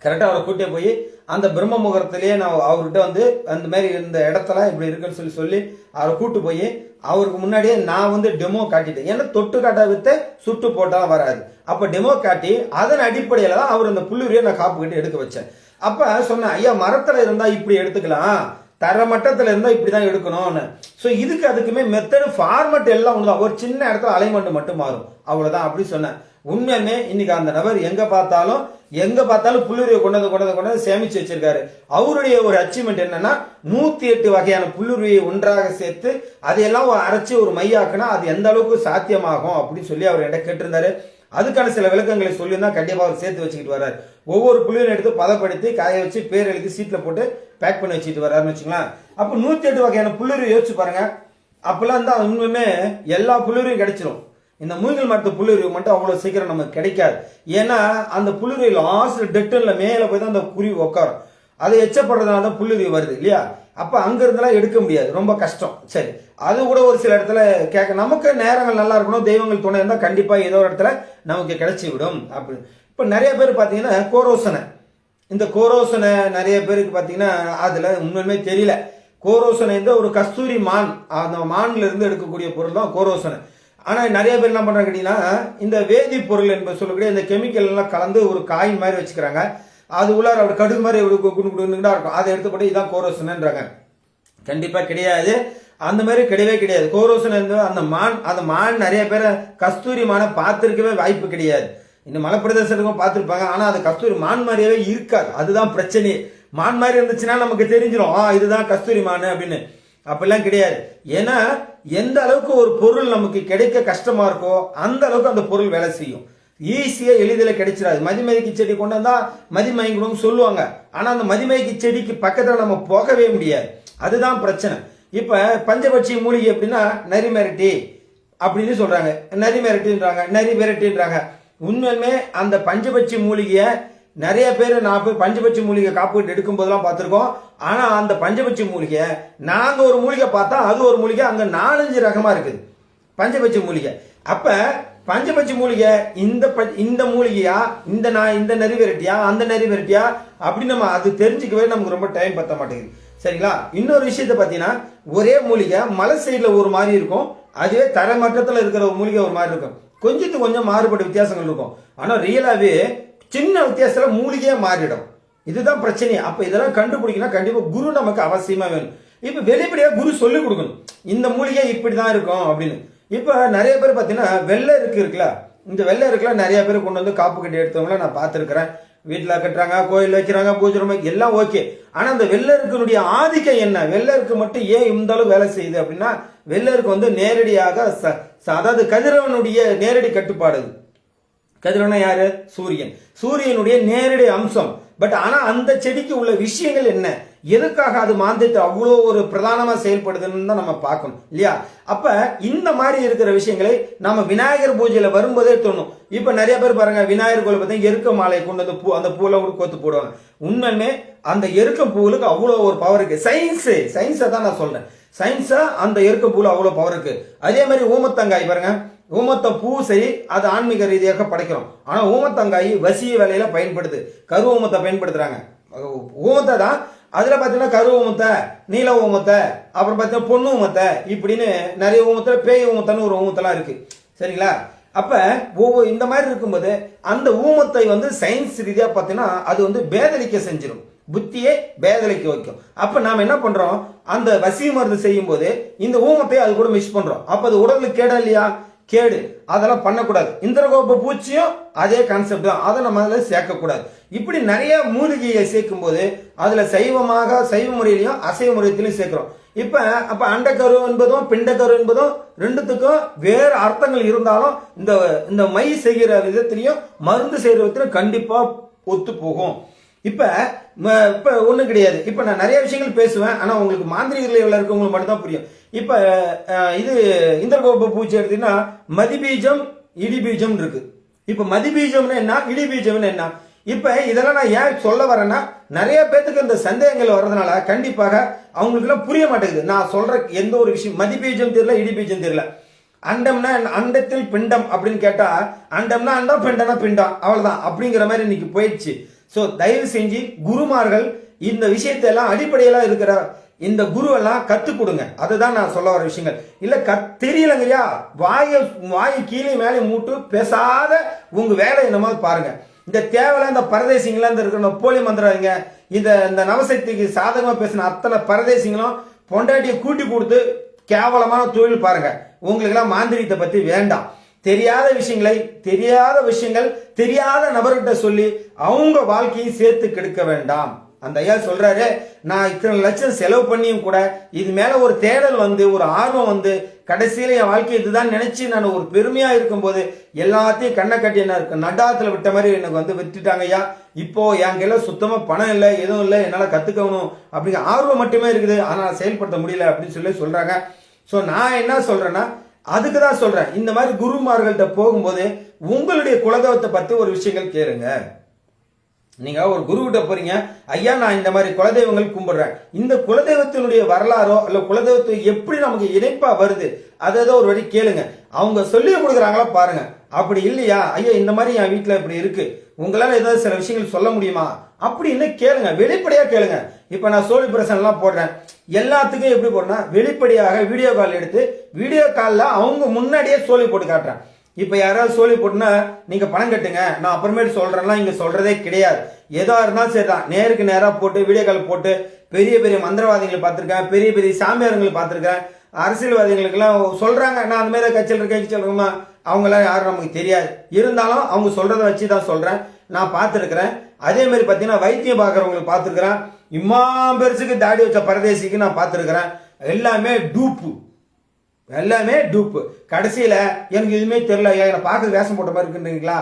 கரெக்டாக அவரை கூட்டியே போய் அந்த பிரம்ம முகூர்த்தத்திலேயே நான் அவர்கிட்ட வந்து அந்த மாதிரி இந்த இடத்துல இப்படி இருக்குன்னு சொல்லி அவரை கூட்டு போய் அவருக்கு முன்னாடியே நான் வந்து டெமோ காட்டிட்டேன். ஏன்னா தொட்டு காட்டா வித்த சுட்டு போட்டாலும் வராது. அப்போ டெமோ காட்டி அதன் அடிப்படையில் தான் அவர் அந்த புல்லுரியை நான் காப்பு கட்டி எடுக்க வச்சேன். அப்போ சொன்னேன், ஐயா மரத்தில் இருந்தால் இப்படி எடுத்துக்கலாம், தர மட்டத்தில் இருந்தால் இப்படி தான் எடுக்கணும்னு. ஸோ இதுக்கு அதுக்குமே மெத்தடு ஃபார்மெட் எல்லாம் ஒன்று தான், ஒரு சின்ன இடத்துல அலைன்மெண்ட் மட்டும் மாறும், அவ்வளோதான் அப்படி சொன்னேன். உண்மையுமே இன்னைக்கு அந்த நபர் எங்க பார்த்தாலும் புல்லுரியை கொண்டு சேமிச்சு வச்சிருக்காரு. அவருடைய ஒரு அச்சீவ்மெண்ட் என்னன்னா 108 வகையான புல்லுரியை ஒன்றாக சேர்த்து அதையெல்லாம் அரைச்சி ஒரு மையாக்குனா அது எந்த அளவுக்கு சாத்தியமாகும் அப்படின்னு சொல்லி அவர் என்கிட்ட கேட்டிருந்தாரு. அதுக்கான சில விளக்கங்களை சொல்லியிருந்தா கண்டிப்பா அவர் சேர்த்து வச்சுக்கிட்டு வர்றாரு. ஒவ்வொரு புள்ளியும் எடுத்து பதப்படுத்தி காய வச்சு பேர் எழுதி சீட்ல போட்டு பேக் பண்ணி வச்சுட்டு வர்றாருன்னு வச்சுக்கலாம். அப்ப 108 வகையான புல்லுரியை யோசிச்சு பாருங்க. அப்பெல்லாம் தான் உண்மையுமே எல்லா புல்லுரியும் கிடைச்சிரும். இந்த மூங்கில் மரத்து புல்லுரிவு மட்டும் அவ்வளவு சீக்கிரம் நமக்கு கிடைக்காது. ஏன்னா அந்த புல்லுரிவு லாஸ்ட் டெட்டன்ல மேல போய் தான் அந்த குருவி உட்காரும். அதை எச்சப்படுறதுனால தான் புல்லுரிவு வருது இல்லையா? அப்ப அங்க இருந்தெல்லாம் எடுக்க முடியாது, ரொம்ப கஷ்டம். சரி, அது கூட ஒரு சில இடத்துல கேட்க நமக்கு நேரங்கள் நல்லா இருக்கணும், தெய்வங்கள் துணை இருந்தால் கண்டிப்பா ஏதோ ஒரு இடத்துல நமக்கு கிடைச்சி விடும். அப்படி இப்ப நிறைய பேர் பாத்தீங்கன்னா கோரோசனை, இந்த கோரோசனை நிறைய பேருக்கு பாத்தீங்கன்னா அதுல உண்மையுமே தெரியல. கோரோசனை ஒரு கஸ்தூரி மான், அந்த மான்ல இருந்து எடுக்கக்கூடிய பொருள் தான் கோரோசனை. ஆனா நிறைய பேர் என்ன பண்றாங்க கேட்டீங்கன்னா, இந்த வேதி பொருள் என்பது சொல்லக்கூடிய இந்த கெமிக்கல் எல்லாம் கலந்து ஒரு காயின் மாதிரி வச்சுக்கிறாங்க. அது உள்ளார அப்படி கடுகு மாதிரி குடுக்குடுன்னு இருக்கும், அதை எடுத்து போட்டு இதான் கோரோசனைன்றாங்க. கண்டிப்பா கிடையாது, அந்த மாதிரி கிடையவே கிடையாது. கோரோசனை அந்த மான் நிறைய பேர் கஸ்தூரி மானை பார்த்திருக்கவே வாய்ப்பு கிடையாது. இந்த மலைப்பிரதேசத்துக்கும் பார்த்திருப்பாங்க, ஆனா அது கஸ்தூரி மான் மாதிரியே இருக்காது. அதுதான் பிரச்சனையே. மான் மாதிரி இருந்துச்சுன்னா நமக்கு தெரிஞ்சிடும், இதுதான் கஸ்தூரி மான் அப்படின்னு. அப்படிலாம் கிடையாது. ஏன்னா எந்த அளவுக்கு ஒரு பொருள் நமக்கு கிடைக்க கஷ்டமா இருக்கோ அந்த அளவுக்கு அந்த பொருள் வேலை செய்யும். ஈஸியா எளிதில் கிடைச்சிடாது. மதிமயக்கி செடி கொண்டு வந்தா மதிமயங்கணும்னு சொல்லுவாங்க, ஆனா அந்த மதிமயக்கி செடிக்கு பக்கத்துல நம்ம போகவே முடியாது. அதுதான் பிரச்சனை. இப்ப பஞ்சபட்சி மூலிகை எப்படின்னா நரி மிரட்டி அப்படின்னு சொல்றாங்க, நரி மிரட்டின்றாங்க, நரி விரட்டின்றாங்க. உண்மையுமே அந்த பஞ்சபட்சி மூலிகைய நிறைய பேர் நான் போய் பஞ்சபட்சி மூலிகை காப்பீட்டு எடுக்கும் போதெல்லாம் பார்த்திருக்கோம். ஆனா அந்த பஞ்சபட்சி மூலிகை நாங்க ஒரு மூலிகை பார்த்தா அது ஒரு மூலிகை, அங்க 4-5 ரகமா இருக்குது பஞ்சபட்சி மூலிகை. அப்ப பஞ்சபட்சி மூலிகை இந்த மூலிகையா, இந்த நரி வெரைட்டியா, அந்த நரி வெரைட்டியா அப்படி நம்ம அது தெரிஞ்சுக்கவே நமக்கு ரொம்ப டைம் பத்த மாட்டேங்குது. சரிங்களா? இன்னொரு விஷயத்த பாத்தீங்கன்னா, ஒரே மூலிகை மலை சைடுல ஒரு மாதிரி இருக்கும், அதுவே தரைமட்டத்தில் இருக்கிற ஒரு மூலிகை ஒரு மாதிரி இருக்கும். கொஞ்சத்துக்கு கொஞ்சம் மாறுபட்ட வித்தியாசங்கள் இருக்கும். ஆனா ரியலாவே சின்ன வித்தியாசத்துல மூலிகையே மாறிடும். இதுதான் பிரச்சனை. அப்ப இதெல்லாம் கண்டுபிடிக்கணும், கண்டிப்பா குரு நமக்கு அவசியமா வேணும். இப்ப வெளிப்படையா குரு சொல்லிக் கொடுக்கணும், இந்த மூலிகை இப்படிதான் இருக்கும் அப்படின்னு. இப்ப நிறைய பேர் பாத்தீங்கன்னா வெள்ளை இருக்குல்ல, இந்த வெள்ளை இருக்குல்ல நிறைய பேர் கொண்டு வந்து காப்பு கட்டி எடுத்தவங்கள நான் பார்த்திருக்கிறேன். வீட்டுல கட்டுறாங்க, கோயில் வைக்கிறாங்க, பூஜை ரூம் எல்லாம் ஓகே. ஆனா அந்த வெள்ளருக்குனுடைய ஆதிக்கம் என்ன, வெள்ளருக்கு மட்டும் ஏன் இந்த அளவு வேலை செய்யுது அப்படின்னா, வெள்ளருக்கு வந்து நேரடியாக அதாவது கதிரவனுடைய நேரடி கட்டுப்பாடு. கதிரவன் யாரு? சூரியன். சூரியனுடைய நேரடி அம்சம். பட் ஆனா அந்த செடிக்கு உள்ள விஷயங்கள் என்ன, எதுக்காக அது மாந்தத்தை அவ்வளோ ஒரு பிரதானமா செயல்படுதுன்னு தான் நம்ம பார்க்கணும் இல்லையா? அப்ப இந்த மாதிரி இருக்கிற விஷயங்களை நம்ம விநாயகர் பூஜையில வரும்போதே தோணும். இப்ப நிறைய பேர் பாருங்க, விநாயகர் கோயில் பார்த்தா எருக்க மாலை கொண்டு வந்து அந்த பூல கூட கோத்து போடுவாங்க. உண்மையுமே அந்த எருக்க பூவுக்கு அவ்வளோ ஒரு பவர் இருக்கு. சயின்ஸை தான் நான் சொல்றேன். சயின்ஸா அந்த எருக்க பூல அவ்வளோ பவர் இருக்கு. அதே மாதிரி ஊமத்தங்காய் பாருங்க, ஊமத்த பூ சரி, அது ஆன்மீக ரீதியாக படைக்கிறோம். ஆனா ஊமத்தங்காய் வசிய வேலையில பயன்படுது. கரு ஊமத்தை பயன்படுத்துறாங்க. ஊமத்தை தான் அதுல பாத்தீங்கன்னா கரு ஊமத்தை, நீல ஊமத்தை, அப்புறம் பாத்தீங்கன்னா பொண்ணு ஊமத்தை, இப்படின்னு நிறைய ஊமத்துல பேய் ஊமத்தன்னு ஒரு ஊமத்தெல்லாம் இருக்கு. சரிங்களா? அப்ப ஒவ்வொரு இந்த மாதிரி இருக்கும்போது அந்த ஊமத்தை வந்து சயின்ஸ் ரீதியா பாத்தீங்கன்னா அது வந்து பேதலிக்க செஞ்சிடும், புத்தியே பேதலிக்க வைக்கும். அப்ப நாம என்ன பண்றோம், அந்த வசி மருந்து செய்யும் போது இந்த ஊமத்தை அது கூட மிக்ஸ் பண்றோம். அப்ப அது உடலுக்கு கேடா இல்லையா? கேடு. அதெல்லாம் பண்ணக்கூடாது. இந்திரகோப பூச்சியும் அதே கான்செப்ட் தான், அதை நம்ம அதில் சேர்க்கக்கூடாது. இப்படி நிறைய மூலிகையை சேர்க்கும் போது அதுல சைவ முறையிலையும் அசைவ முறையிலையும் சேர்க்கிறோம். அப்ப அண்டக்கரு என்பதும் பிண்டக்கரு என்பதும் ரெண்டுத்துக்கும் வேறு அர்த்தங்கள் இருந்தாலும் இந்த மை செய்கிற விதத்திலையும் மருந்து செய்கிற விதத்திலும் கண்டிப்பா ஒத்து போகும். இப்ப ஒண்ணும் கிடையாது. இப்ப நான் நிறைய விஷயங்கள் பேசுவேன், ஆனா உங்களுக்கு மாந்திரிகர்கள் இருக்கவங்களுக்கு மட்டும் தான் புரியும். இப்ப இது இந்திரகோப பூச்சி எடுத்தீங்கன்னா மதிபீஜம் இடிபீஜம் இருக்கு. இப்ப மதிபீஜம்னு என்ன, இடிபீஜம்னு என்ன? இப்ப இதெல்லாம் நான் ஏன் சொல்ல வரேன்னா, நிறைய பேத்துக்கு இந்த சந்தேகங்கள் வர்றதுனால கண்டிப்பாக அவங்களுக்கு எல்லாம் புரிய மாட்டேங்குது. நான் சொல்ற எந்த ஒரு விஷயம் மதிபீஜம் தெரியல, இடிபீஜம் தெரியல. அண்டம்னா அண்டத்தில் பிண்டம் அப்படின்னு கேட்டா, அண்டம்னா அண்டம், பிண்டம்னா பிண்டம், அவ்வளவுதான் அப்படிங்கிற மாதிரி இன்னைக்கு போயிடுச்சு. ஸோ தயவு செஞ்சு குருமார்கள் இந்த விஷயத்தை எல்லாம் அடிப்படையெல்லாம் இருக்கிற இந்த குருவெல்லாம் கற்றுக் கொடுங்க. அதுதான் நான் சொல்ல வர விஷயங்கள். இல்லை தெரியலங்கய்யா, வாயை கீழே மேலே மூட்டு பேசாத உங்க வேலை என்னமோ பாருங்க. இந்த தேவையில்ல இந்த பரதேசிங்களா இந்த இருக்கிற போலி மந்திரங்க, இந்த நவசக்திக்கு சாதகமாக பேசின அத்தனை பரதேசிங்களும் பொண்டாட்டியை கூட்டி கொடுத்து கேவலமான தொழில் பாருங்க. உங்களுக்கு எல்லாம் மாந்திரிகத்தை பத்தி வேண்டாம். தெரியாத விஷயங்கள் தெரியாத நபர்கிட்ட சொல்லி அவங்க வாழ்க்கையை சேர்த்து கெடுக்க வேண்டாம். அந்த ஐயா சொல்றாரு, நான் இத்தனை லட்சம் செலவு பண்ணியும் கூட இது மேல ஒரு தேடல் வந்து ஒரு ஆர்வம் வந்து கடைசியில என் வாழ்க்கை இதுதான் நினைச்சு நான் ஒரு பெருமையா இருக்கும்போது எல்லாத்தையும் கண்ணை கட்டி என்ன இருக்கு நடாத்துல விட்ட மாதிரி எனக்கு வந்து விட்டுட்டாங்க ஐயா. இப்போ என் கையில சுத்தமா பணம் இல்லை, எதுவும் இல்லை, என்னால கத்துக்கணும் அப்படிங்கிற ஆர்வம் மட்டுமே இருக்குது, ஆனா செயல்படுத்த முடியல அப்படின்னு சொல்றாங்க. ஸோ நான் என்ன சொல்றேன்னா அதுக்கு தான் சொல்றேன், இந்த மாதிரி குருமார்கள்ட்ட போகும்போது உங்களுடைய குலதெய்வத்தை பத்தி ஒரு விஷயங்கள் கேளுங்க. நீங்க ஒரு குருவிட்ட போறீங்க, ஐயா நான் இந்த மாதிரி குலதெய்வங்கள் கும்பிடுறேன், இந்த குலதெய்வத்தினுடைய வரலாறோ இல்ல குலதெய்வத்தை எப்படி நமக்கு இணைப்பா வருது அதை ஒரு வழி கேளுங்க. அவங்க சொல்லி கொடுக்குறாங்களா பாருங்க. அப்படி இல்லையா, ஐயா இந்த மாதிரி என் வீட்டுல இப்படி இருக்கு, உங்களால ஏதாவது சில விஷயங்கள் சொல்ல முடியுமா அப்படின்னு கேளுங்க. வெளிப்படையா கேளுங்க. இப்ப நான் சோழி பிரசன் எல்லாம் போடுறேன், எல்லாத்துக்கும் எப்படி போடுறேன்னா வெளிப்படையாக வீடியோ கால் எடுத்து வீடியோ காலில் அவங்க முன்னாடியே சோழி போட்டு காட்டுறேன். இப்ப யாராவது சோழி போட்டுனா நீங்க பணம் கட்டுங்க நான் அப்புறமேட்டு சொல்றேன்னா இங்க சொல்றதே கிடையாது. ஏதோ இருந்தாலும் சரிதான், நேருக்கு நேரா போட்டு வீடியோ கால் போட்டு பெரிய பெரிய மந்திரவாதிகளை பார்த்திருக்கேன், பெரிய பெரிய சாமியாரங்களை பார்த்திருக்கேன், அரசியல்வாதிகளுக்கு எல்லாம் சொல்றாங்க நான் அந்த மாதிரி கட்சியில் இருக்கேன், அவங்க எல்லாம் யாரும் நமக்கு தெரியாது, இருந்தாலும் அவங்க சொல்றதை வச்சுதான் சொல்றேன், நான் பார்த்திருக்கிறேன். அதே மாதிரி பாத்தீங்கன்னா வைத்தியம் பார்க்கறவங்களுக்கு பார்த்திருக்கிறேன், இம்மா பெருசுக்கு தாடி வச்ச பரதேசிக்கு நான் பார்த்திருக்கிறேன். எல்லாமே டூப்பு. கடைசியில எனக்கு எதுவுமே தெரியல, என்னை பார்க்க வேஷம் போட்ட மாதிரி இருக்குன்றீங்களா,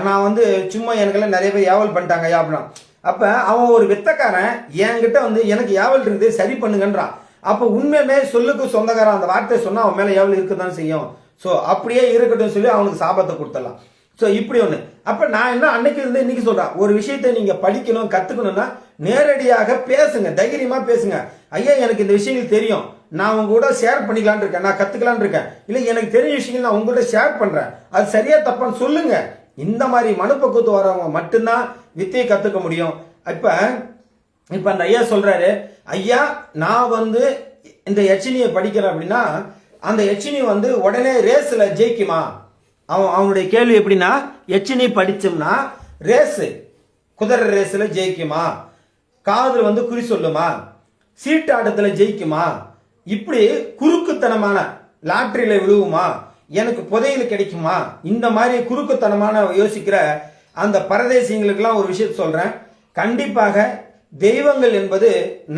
நான் வந்து சும்மா எனக்கெல்லாம் நிறைய பேர் ஏவல் பண்ணிட்டாங்க ஐயா அப்படின்னா. அப்ப அவன் ஒரு வித்தக்காரன் என்கிட்ட வந்து எனக்கு ஏவல் இருக்குது சரி பண்ணுங்கன்றான். அப்ப உண்மையுமே சொல்லுக்கு சொந்தக்காரன் அந்த வார்த்தை சொன்னா அவன் மேல ஏவல் இருக்குதான் செய்யும். ஸோ அப்படியே இருக்கட்டும் சொல்லி அவனுக்கு சாபத்தை கொடுத்துடலாம். ஸோ இப்படி ஒன்று. அப்போ நான் என்ன அன்னைக்கு இருந்து இன்னைக்கு சொல்கிறேன், ஒரு விஷயத்தை நீங்கள் படிக்கணும் கற்றுக்கணும்னா நேரடியாக பேசுங்க, தைரியமாக பேசுங்க. ஐயா எனக்கு இந்த விஷயங்கள் தெரியும், நான் உங்க கூட ஷேர் பண்ணிக்கலான் இருக்கேன், நான் கற்றுக்கலான் இருக்கேன், இல்லை எனக்கு தெரிஞ்ச விஷயங்கள் நான் உங்கள்கிட்ட ஷேர் பண்ணுறேன், அது சரியா தப்பான்னு சொல்லுங்க. இந்த மாதிரி மனப்பக்குவத்து வரவங்க மட்டும்தான் வித்தையை கற்றுக்க முடியும். இப்போ அந்த ஐயா சொல்கிறாரு, ஐயா நான் வந்து இந்த யட்சினியை படிக்கிறேன் அப்படின்னா அந்த யட்சினி வந்து உடனே ரேஸில் ஜெயிக்குமா? அவனுடைய கேள்வி எப்படின்னா, யட்சினி படிச்சோம்னா ரேஸ் குதிரை ரேஸ்ல ஜெயிக்குமா, காதல் வந்து குறி சொல்லுமா, சீட்டு ஆட்டத்துல ஜெயிக்குமா, இப்படி குறுக்குத்தனமான லாட்டரியில விழுவுமா, எனக்கு புதையல் கிடைக்குமா, இந்த மாதிரி குறுக்குத்தனமான யோசிக்கிற அந்த பரதேசிங்களுக்கெல்லாம் ஒரு விஷயத்த சொல்றேன். கண்டிப்பாக தெய்வங்கள் என்பது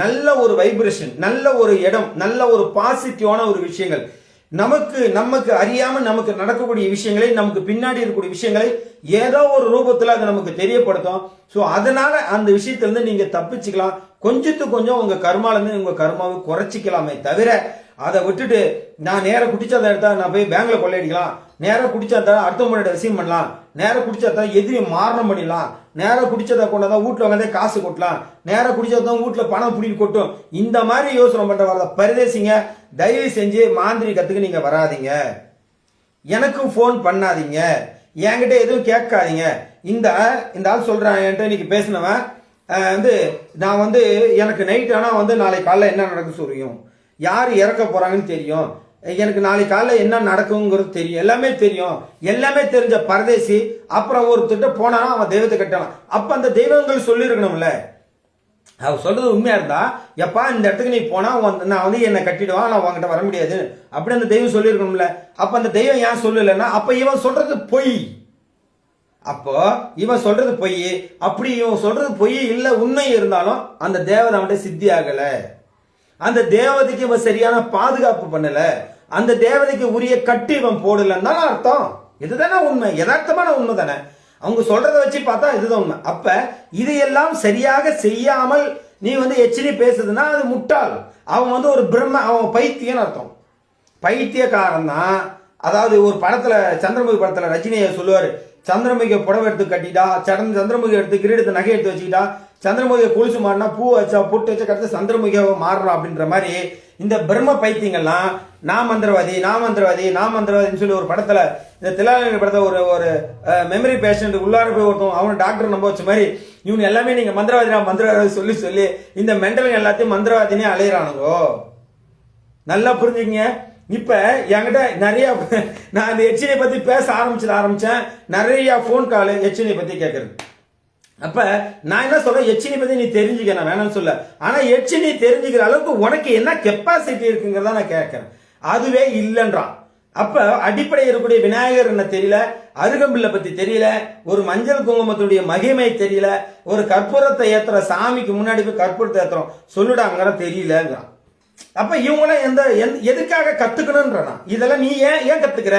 நல்ல ஒரு வைப்ரேஷன், நல்ல ஒரு இடம், நல்ல ஒரு பாசிட்டிவான ஒரு விஷயங்கள். நமக்கு அறியாம நமக்கு நடக்கக்கூடிய விஷயங்களை, நமக்கு பின்னாடி இருக்கக்கூடிய விஷயங்களை ஏதோ ஒரு ரூபத்துல அதை நமக்கு தெரியப்படுத்தும். ஸோ அதனால அந்த விஷயத்திலிருந்து நீங்க தப்பிச்சுக்கலாம். கொஞ்சத்துக்கு கொஞ்சம் உங்க கர்மால இருந்து உங்க கர்மாவை குறைச்சிக்கலாமே தவிர அதை விட்டுட்டு நான் நேரம் குடிச்சாத எடுத்தா நான் போய் பேங்க்ல கொள்ளையடிக்கலாம், நேரம் குடிச்சாதான் அடுத்த முன்னாடி விஷயம் பண்ணலாம், நேரம் குடிச்சாதான் எதிரி மாரணம் பண்ணிடலாம், நேரம் குடிச்சதை கொண்டாதான் வீட்டுல உட்காந்தே காசு கொட்டலாம், நேரம் குடிச்சதான் வீட்டுல பணம் பிடிட்டு கொட்டும், இந்த மாதிரி யோசனை பண்ற வர பரதேசிங்க தயவு செஞ்சு மாந்திரிகத்துக்கு நீங்க வராதிங்க, எனக்கும் போன் பண்ணாதீங்க, என்கிட்ட எதுவும் கேட்காதீங்க. இந்த ஆள் சொல்றான் என்கிட்ட இன்னைக்கு பேசினவன் வந்து நான் வந்து எனக்கு நைட் ஆனா வந்து நாளை காலைல என்ன நடக்கும் சொல்லியும், யார் இறக்க போறாங்கன்னு தெரியும், எனக்கு நாளை காலைல என்ன நடக்குங்கிறது தெரியும், எல்லாமே தெரியும், எல்லாமே தெரிஞ்ச பரதேசி அப்புறம் ஒருத்தட்ட போனா அவன் தெய்வத்தை கட்டலாம். அப்ப அந்த தெய்வங்கள் சொல்லியிருக்கணும்ல, அவ சொல்றது உண்மையா இருந்தா எப்பா இந்த இடத்துக்கு நீ போனா நான் வந்து என்னை கட்டிடுவான், நான் உங்ககிட்ட வர முடியாது அப்படி அந்த தெய்வம் சொல்லியிருக்கணும்ல. அப்ப அந்த தெய்வம் ஏன் சொல்லலைன்னா அப்ப இவன் சொல்றது பொய், அப்போ இவன் சொல்றது பொய். அப்படி இவன் சொல்றது பொய் இல்ல உண்மை இருந்தாலும் அந்த தேவதை அவன்கிட்ட சித்தி ஆகல, அந்த தேவதைக்கு இவன் சரியான பாதுகாப்பு பண்ணல, அந்த தேவதைக்கு உரிய கட்டு இவன் போடலன்னு தானே அர்த்தம். இதுதானே உண்மை, யதார்த்தமான உண்மை தானே. அவங்க சொல்றதை வச்சு பார்த்தா இதுதான் உண்மை. அப்ப இதையெல்லாம் சரியாக செய்யாமல் நீ வந்து எச்சரி பேசுதுன்னா அது முட்டாள், அவன் வந்து ஒரு அவன் பைத்தியன்னு அர்த்தம். பைத்தியக்காரன் தான். அதாவது ஒரு படத்துல சந்திரமுகி படத்துல ரஜினியை சொல்லுவாரு, சந்திரமுகியை புடவை எடுத்து கட்டிட்டா, சந்திரமுகி எடுத்து கிரீடத்தை நகை எடுத்து வச்சுக்கிட்டா, சந்திரமுகியை குளிச்சு மாறினா பூ வச்சா பொட்டு வச்சா கடைசி சந்திரமுகியை மாறுறான் அப்படின்ற மாதிரி இந்த பிரம்ம பைத்தியங்கள்லாம் நான் மந்திரவாதின்னு சொல்லி ஒரு படத்துல, இந்த தில்லாலங்கடி படத்துல ஒரு மெமரி பேஷண்ட் உள்ளார போய் ஒருத்தவங்க அவனை டாக்டர் நம்ப வச்ச மாதிரி இவங்க எல்லாமே நீங்க மந்திரவாதி சொல்லி சொல்லி இந்த மென்டல் எல்லாத்தையும் மந்திரவாதினே அலையிறானுங்கோ. நல்லா புரிஞ்சுக்கங்க. இப்ப என்கிட்ட நிறைய நான் இந்த எச்சினை பத்தி பேச ஆரம்பிச்சேன். நிறைய போன் கால் எச்சினை பத்தி கேட்கறது. அப்ப நான் என்ன சொல்றேன், எச்சினை பத்தி நீ தெரிஞ்சுக்க, நான் வேணாம்னு சொல்ல. ஆனா எச்சினை தெரிஞ்சுக்கிற அளவுக்கு உனக்கு என்ன கெப்பாசிட்டி இருக்குங்கிறத நான் கேட்கிறேன். அதுவே இல்லைன்றான். அப்ப அடிப்படை இருக்கக்கூடிய விநாயகர் என்ன தெரியல, அருகம்பில்லை பத்தி தெரியல, ஒரு மஞ்சள் குங்குமத்துடைய மகிமை தெரியல, ஒரு கற்பூரத்தை ஏத்துற சாமிக்கு முன்னாடி போய் கற்பூரத்தை ஏத்துறோம் சொல்லுடாங்கிற தெரியலங்கிறான். அப்ப இவங்களாம் எதுக்காக கத்துக்கணும்ன்றான். இதெல்லாம் நீ ஏன் கத்துக்கிற?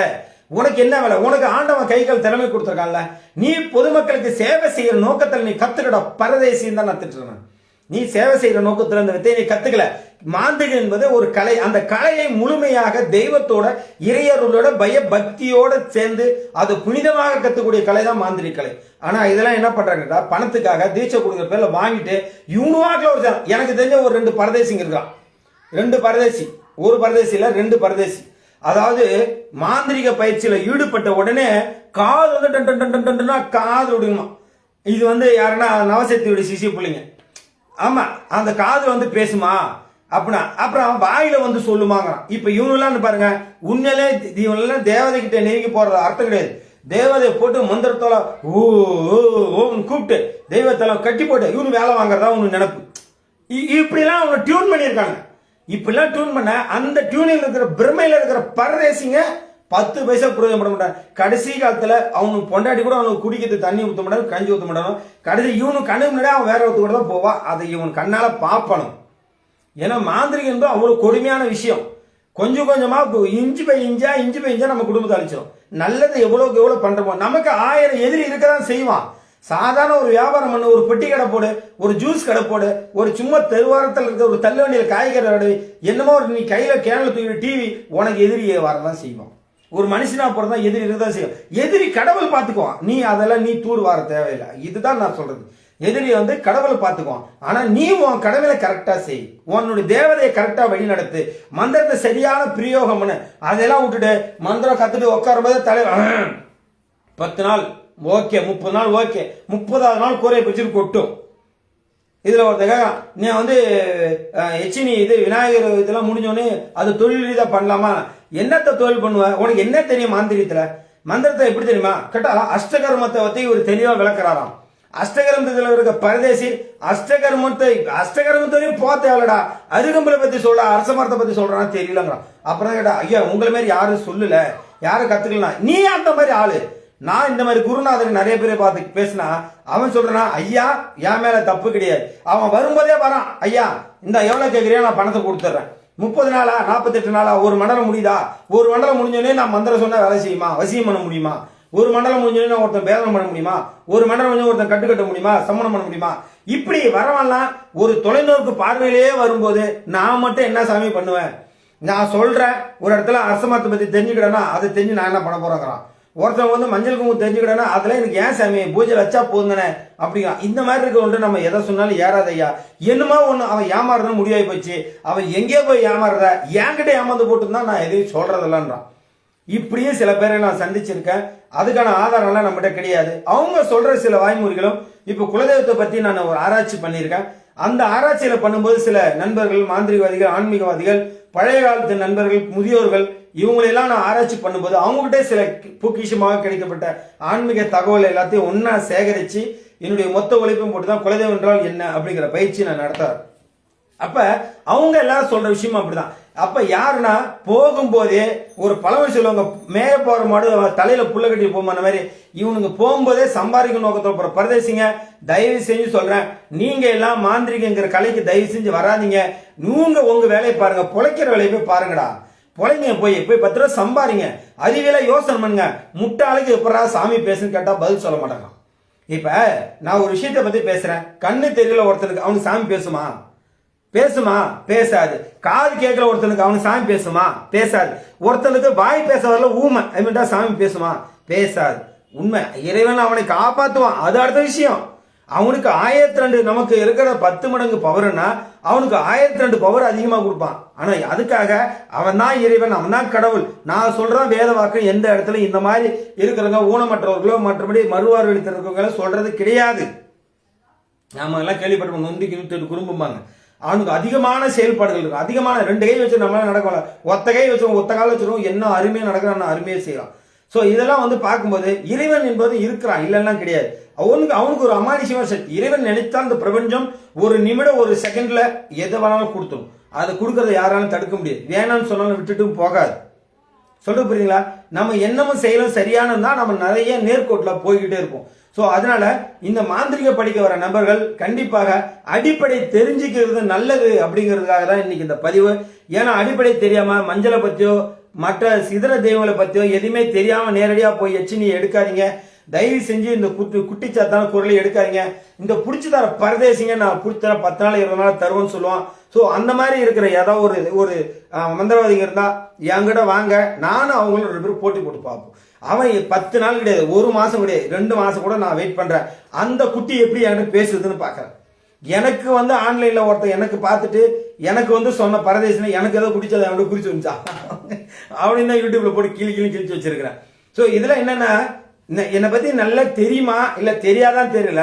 உனக்கு என்ன வேலை? உனக்கு ஆண்டவன் கைகள் திறமை கொடுத்துருக்கான்ல. நீ பொதுமக்களுக்கு சேவை செய்யற நோக்கத்தில் நீ கத்துக்கட பரதேசின்னு தான் நான் திட்டுறேன். நீ சேவை செய்யற நோக்கத்தில் இந்த வித்தையை நீ கத்துக்கல. மாந்திரிகம் என்பது ஒரு கலை. அந்த கலையை முழுமையாக தெய்வத்தோட இறையர்களோட பயபக்தியோட சேர்ந்து அது புனிதமாக கத்துக்கூடிய கலை தான் மாந்திரிக கலை. ஆனா இதெல்லாம் என்ன பண்றாங்கடா, பணத்துக்காக தீட்சை கொடுக்குற பேர்ல வாங்கிட்டு இவனுவாக்குல ஒரு எனக்கு தெரிஞ்ச ஒரு 2 பரதேசிங்க இருக்கான். 2 பரதேசி, ஒரு பரதேசி இல்ல 2 பரதேசி. அதாவது மாந்திரிக பயிற்சியில ஈடுபட்ட உடனே காது வந்து காது விடுமா. இது வந்து யாருன்னா நவசக்தியுடைய சிசிய பிள்ளைங்க. ஆமா, அந்த காது வந்து பேசுமா அப்படின்னா அப்புறம் வாயில வந்து சொல்லுமாங்கிறான். இப்ப இவனுலாம் பாருங்க, உண்மையிலே இவனெல்லாம் தேவதை கிட்ட நெருங்கி போறது அர்த்தம் கிடையாது. தேவதையை போட்டு மந்திரத்தோல கூப்பிட்டு தெய்வத்தெல்லாம் கட்டி போட்டு இவனு வேலை வாங்குறதா உனக்கு நினைப்பு. இப்படிலாம் அவங்க டியூன் பண்ணியிருக்காங்க. இப்பெல்லாம் டியூன் பண்ண அந்த டியூனில் இருக்கிற பிரமையில இருக்கிற பரதேசிங்க 10 பைசா பிரயோஜனப்பட மாட்டாங்க. கடைசி காலத்துல அவனுக்கு பொண்டாட்டி கூட அவனுக்கு குடிக்கிறது தண்ணி ஊற்ற மாட்டாங்க, கஞ்சி ஊற்ற மாட்டாங்க. கடைசி இவனுக்கு கண்ணு முன்னாடி அவன் வேற ஒருத்த கூட தான் போவான். அதை இவன் கண்ணால பார்ப்பணும். ஏன்னா மாந்திரிகம் என்பது அவ்வளவு கொடுமையான விஷயம். கொஞ்சம் கொஞ்சமா இஞ்சி பை இஞ்சா நம்ம குடும்பத்தை அழிச்சிடும். நல்லது எவ்வளவுக்கு எவ்வளவு பண்றோமோ நமக்கு 1000 எதிரி இருக்கதான் செய்வான். சாதாரண ஒரு வியாபாரம் பண்ணு, ஒரு பெட்டி கடை போடு, ஒரு ஜூஸ் கடை போடு, ஒரு சும்மா தெருவாரத்தில் இருக்க ஒரு தள்ளு வண்டியில் காய்கறி கடை, என்னமோ ஒரு நீ கையில கேனல தூக்கி டிவி, உனக்கு எதிரி வரதான் செய்வான். ஒரு மனுஷனா போறதா எதிரி இருக்கதான் செய்யும். எதிரி கடவுள் பார்த்துக்குவான். நீ அதெல்லாம் நீ தூர் வார தேவையில்லை. இதுதான் நான் சொல்றது. எதிரி வந்து கடவுளை பார்த்துக்குவான். ஆனா நீ உன் கடவுளை கரெக்டா செய், உன்னுடைய தேவதையை கரெக்டா வழி நடத்து, மந்திரத்தை சரியான பிரயோகம் பண்ணு. அதெல்லாம் விட்டுட்டு மந்திரம் கத்துட்டு உட்காரும் போது தலை 10 நாள் ஓகே, 30 நாள் ஓகே, 30வது நாள் கூரையை பிடிச்சிட்டு கொட்டும். இதுல ஒருத்தங்க நீ வந்து எச்சினி இது விநாயகர் இதெல்லாம் முடிஞ்சோடனே அது தொழில் ரீதியா பண்ணலாமா? என்னத்த தொழில் பண்ணுவ? உனக்கு என்ன தெரியும் மாந்திரியத்துல? மந்திரத்தை எப்படி தெரியுமா? கேட்டா அஷ்டகர்மத்தை பத்தி ஒரு தெளிவா விளக்குறாராம். அஷ்டகர்மத்துல இருக்க பரதேசி அஷ்டகர்மத்தையும் போக தேவைடா, அருகம்புல பத்தி சொல்ற, அரச மரத்தை பத்தி சொல்றான்னு தெரியலங்கிறான். அப்புறம் கேட்டா ஐயா உங்களை மாதிரி யாரும் சொல்லல, யாரும் கத்துக்கலாம், நீ அந்த மாதிரி ஆளு. நான் இந்த மாதிரி குருநாதர் நிறைய பேரை பார்த்து பேசினா அவன் சொல்றான், ஐயா என் மேல தப்பு கிடையாது. அவன் வரும்போதே வரான், ஐயா இந்த எவ்வளவு கேட்கறியா நான் பணத்தை கொடுத்துட்றேன். 30 நாளா 48 நாளா ஒரு மண்டலம் முடியுதா? ஒரு மண்டலம் முடிஞ்சோடனே நான் மந்திரம் சொன்னா வேலை செய்யுமா? வசியம் பண்ண முடியுமா? ஒரு மண்டலம் முடிஞ்சோடனே ஒருத்தன் பேதனம் பண்ண முடியுமா? ஒரு மண்டலம் முடிஞ்ச ஒருத்தன் கட்டுக்கட்ட முடியுமா? சம்மணம் பண்ண முடியுமா? இப்படி வரவெல்லாம் ஒரு தொலைநோக்கு பார்வையிலேயே வரும்போது நான் மட்டும் என்ன சாமி பண்ணுவேன்? நான் சொல்றேன் ஒரு இடத்துல அரசமரத்தை பத்தி தெரிஞ்சுக்கிட்டேன்னா அதை தெரிஞ்சு நான் என்ன பண்ண போறேங்கிறான். ஒருத்தவங்க வந்து மஞ்சள் குங்குமம் தெரிஞ்சுக்கிட்டேன்னா அதுல எனக்கு ஏன் சாமி பூஜை வச்சா போதுதானே அப்படிங்கிறான். இந்த மாதிரி இருக்க ஒன்று நம்ம எதை சொன்னாலும் ஏறாதையா. என்னமோ ஒண்ணு அவன் ஏமாறுறது முடிவாகி போச்சு. அவன் எங்கேயோ போய் ஏமாறுற, என்கிட்ட ஏமாந்து போட்டுருந்தா நான் எதையும் சொல்றதில்லன்றான். இப்படியும் சில பேரை நான் சந்திச்சிருக்கேன். அதுக்கான ஆதாரம்லாம் நம்மகிட்ட கிடையாது. அவங்க சொல்ற சில வாய்மொழிகளும். இப்ப குலதெய்வத்தை பத்தி நான் ஒரு ஆராய்ச்சி பண்ணியிருக்கேன். அந்த ஆராய்ச்சியில பண்ணும்போது சில நண்பர்கள், மாந்திரிகவாதிகள், ஆன்மீகவாதிகள், பழைய காலத்து நண்பர்கள், முதியோர்கள், இவங்களெல்லாம் நான் ஆராய்ச்சி பண்ணும்போது அவங்ககிட்ட சில பொக்கிஷமாக கிடைக்கப்பட்ட ஆன்மீக தகவல் எல்லாத்தையும் ஒன்னா சேகரிச்சு என்னுடைய மொத்த உழைப்பும் போட்டுதான் குலதெய்வம் என்றால் என்ன அப்படிங்கிற பயிற்சி நான் நடத்துறேன். அப்ப அவங்க எல்லாரும் சொல்ற விஷயமும் அப்படிதான். அப்ப யாருன்னா போகும்போதே ஒரு பழமொழி சொல்லுவாங்க, மேய போற மாடு தலையில புள்ள கட்டி போமான மாதிரி இவனுங்க போகும்போதே சம்பாதிக்க நோக்கத்தோட போற பரதேசிங்க, தயவு செஞ்சு சொல்றேன், நீங்க எல்லாம் மாந்திரிகங்கிற கலைக்கு தயவு செஞ்சு வராதிங்க. நீங்க உங்க வேலையை பாருங்க, பொழைக்கிற வேலையை போய் பாருங்கடா. பொழைங்க, போய் 10 ரூபா சம்பாதிங்க, அறிவியல யோசனை பண்ணுங்க. முட்டாளுக்கு எப்படா சாமி பேசுன்னு கேட்டா பதில் சொல்ல மாட்டாங்க. இப்ப நான் ஒரு விஷயத்த பத்தி பேசுறேன், கண்ணு தெரியல ஒருத்தனுக்கு, அவனுக்கு சாமி பேசுமா? பேசாது. காது கேட்கல ஒருத்தனுக்கு, அவனுக்கு சாமி பேசுமா? பேசாது. ஒருத்தனுக்கு வாய் பேச வரல, ஊமை, சாமி பேசுமா? பேசாது. உண்மை, இறைவன் அவனை காப்பாத்துவான், அது அடுத்த விஷயம். அவனுக்கு 1002 நமக்கு இருக்கிற 10 மடங்கு பவர்னா அவனுக்கு 1002 பவர் அதிகமா கொடுப்பான். ஆனா அதுக்காக அவன் தான் இறைவன், அவன் தான் கடவுள். நான் சொல்றேன் வேத வாக்கு எந்த இடத்துல இந்த மாதிரி இருக்கிறவங்க ஊனமற்றவர்களோ மற்றபடி மறுவாழ்வெளித்தல் இருக்கவங்கள சொல்றது கிடையாது. நாம எல்லாம் கேள்விப்பட்டோம், நொந்திக்கு 108 குறும்பும்பாங்க. அவனுக்கு அதிகமான செயல்பாடுகள் இருக்கும். அதிகமான 2 கை வச்சு நம்மளால நடக்கல, ஒத்த கை வச்சு ஒத்த கால வச்சிருவோம், என்ன அருமையா நடக்கிறான், அருமையா செய்யலாம். ஸோ இதெல்லாம் வந்து பார்க்கும்போது இறைவன் என்பது இருக்கிறான், இல்லைன்னா கிடையாது. அவனுக்கு ஒரு அமானுஷ்யமான சக்தி. இறைவன் நினைத்தால் இந்த பிரபஞ்சம் ஒரு நிமிடம் ஒரு செகண்ட்ல எதை வேணாலும் கொடுத்துரும். அதை கொடுக்கறத யாராலும் தடுக்க முடியாது. வேணாம்னு சொன்னாலும் விட்டுட்டும் போகாது. சொல்றது புரியுங்களா? நம்ம என்னமும் செயலும் சரியானது தான், நம்ம நிறைய நேர்கோட்டில் போய்கிட்டே இருப்போம். ஸோ அதனால இந்த மாந்திரிக படிக்க வர நபர்கள் கண்டிப்பாக அடிப்படை தெரிஞ்சுக்கிறது நல்லது அப்படிங்கிறதுக்காக தான் இன்னைக்கு இந்த பதிவு. ஏன்னா அடிப்படை தெரியாம மஞ்சளை பத்தியோ மற்ற சிதற தெய்வங்களை பத்தியோ எதுவுமே தெரியாம நேரடியா போய் எச்சினியை எடுக்காதீங்க. தயவு செஞ்சு இந்த குட்டிச்சாத்தான குரலை எடுக்காதீங்க. இந்த புடிச்சு தர பரதேசிங்க நான் புடிச்சு தர 10 நாள் 20 நாள் தருவேன்னு சொல்லுவான். ஸோ அந்த மாதிரி இருக்கிற ஏதாவது ஒரு மந்திரவாதிங்க இருந்தா என்கிட்ட வாங்க, நானும் அவங்களும் 2 பேரும் போட்டி போட்டு பார்ப்போம். அவன் 10 நாள் கிடையாது, 1 மாசம் கிடையாது, 2 மாசம் கூட நான் வெயிட் பண்றேன். அந்த குட்டி எப்படி என்கிட்ட பேசுதுன்னு பாக்குறேன். எனக்கு வந்து ஆன்லைன்ல ஒருத்தர் எனக்கு பார்த்துட்டு எனக்கு வந்து சொன்ன பரதேசனை எனக்கு ஏதோ குடிச்சதை அவன் குறிச்சு வந்துச்சா அப்படின்னு தான் யூடியூப்ல போட்டு கிழிச்சு வச்சிருக்கிறேன். ஸோ இதுல என்னன்னா, என்னை பத்தி நல்லா தெரியுமா இல்ல தெரியாதான் தெரியல.